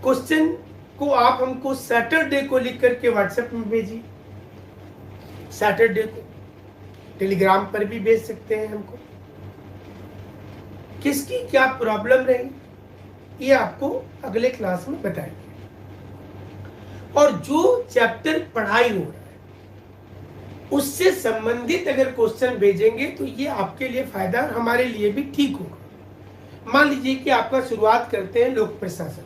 क्वेश्चन को आप हमको सैटरडे को लिख करके व्हाट्सएप में भेजिए, सैटरडे को। टेलीग्राम पर भी भेज सकते हैं हमको। किसकी क्या प्रॉब्लम रही ये आपको अगले क्लास में बताएंगे। और जो चैप्टर पढ़ाई हो रहा है उससे संबंधित अगर क्वेश्चन भेजेंगे तो ये आपके लिए फायदा और हमारे लिए भी ठीक होगा। मान लीजिए कि आपका शुरुआत करते हैं लोक प्रशासन,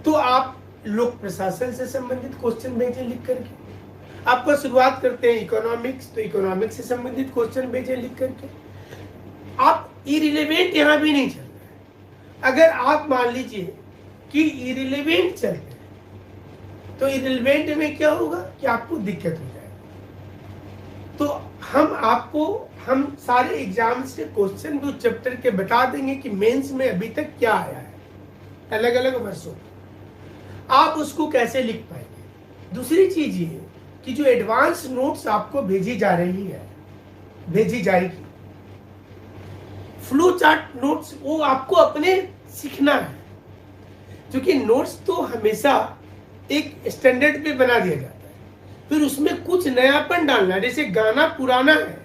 तो आप लोक प्रशासन से संबंधित क्वेश्चन भेजें लिख करके। आपका शुरुआत करते हैं इकोनॉमिक्स, तो इकोनॉमिक्स से संबंधित क्वेश्चन भेजें लिख करके। आप इरिलेवेंट यहां भी नहीं चल रहे। अगर आप मान लीजिए कि इरिलेवेंट चल रहे हैं, तो इरिलेवेंट में क्या होगा कि आपको दिक्कत हो जाएगी। तो हम सारे एग्जाम से क्वेश्चन भी चैप्टर के बता देंगे कि मेंस में अभी तक क्या आया है अलग अलग वर्षों में, आप उसको कैसे लिख पाएंगे। दूसरी चीज ये कि जो एडवांस नोट्स आपको भेजी जाएगी, फ्लो चार्ट नोट्स, वो आपको अपने सीखना है। क्योंकि नोट्स तो हमेशा एक स्टैंडर्ड पे बना दिया जाता है, फिर उसमें कुछ नयापन डालना है। जैसे गाना पुराना है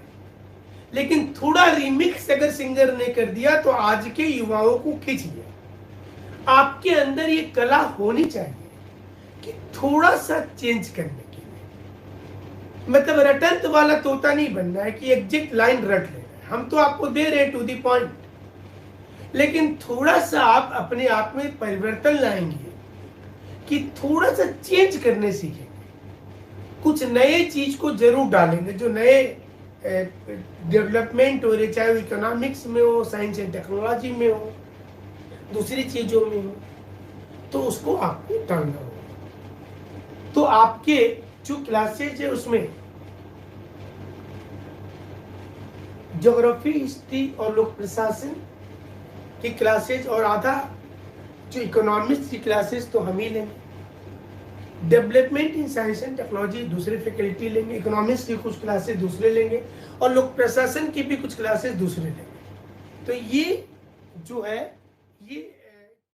लेकिन थोड़ा रिमिक्स अगर सिंगर ने कर दिया तो आज के युवाओं को खींच लिया। आपके अंदर ये कला होनी चाहिए कि थोड़ा सा चेंज करने के लिए, मतलब रटंत वाला तोता नहीं बनना है कि एग्जैक्ट लाइन रट लेना है। हम तो आपको दे रहे टू द पॉइंट, लेकिन थोड़ा सा आप अपने आप में परिवर्तन लाएंगे कि थोड़ा सा चेंज करने सीखेंगे, कुछ नए चीज को जरूर डालेंगे। जो नए डेवलपमेंट हो रहे, चाहे वो इकोनॉमिक्स में हो, साइंस एंड टेक्नोलॉजी में हो, दूसरी चीजों में हो, तो उसको आपको डालना होगा। तो आपके जो क्लासेज है उसमें ज्योग्राफी, हिस्ट्री और लोक प्रशासन की क्लासेज और आधा जो इकोनॉमिक्स की क्लासेस तो हम ही लेंगे। Development in science and technology दूसरे फैकल्टी लेंगे, इकोनॉमिक्स की कुछ क्लासेस दूसरे लेंगे और लोक प्रशासन की भी कुछ क्लासेस दूसरे लेंगे। तो ये जो है ये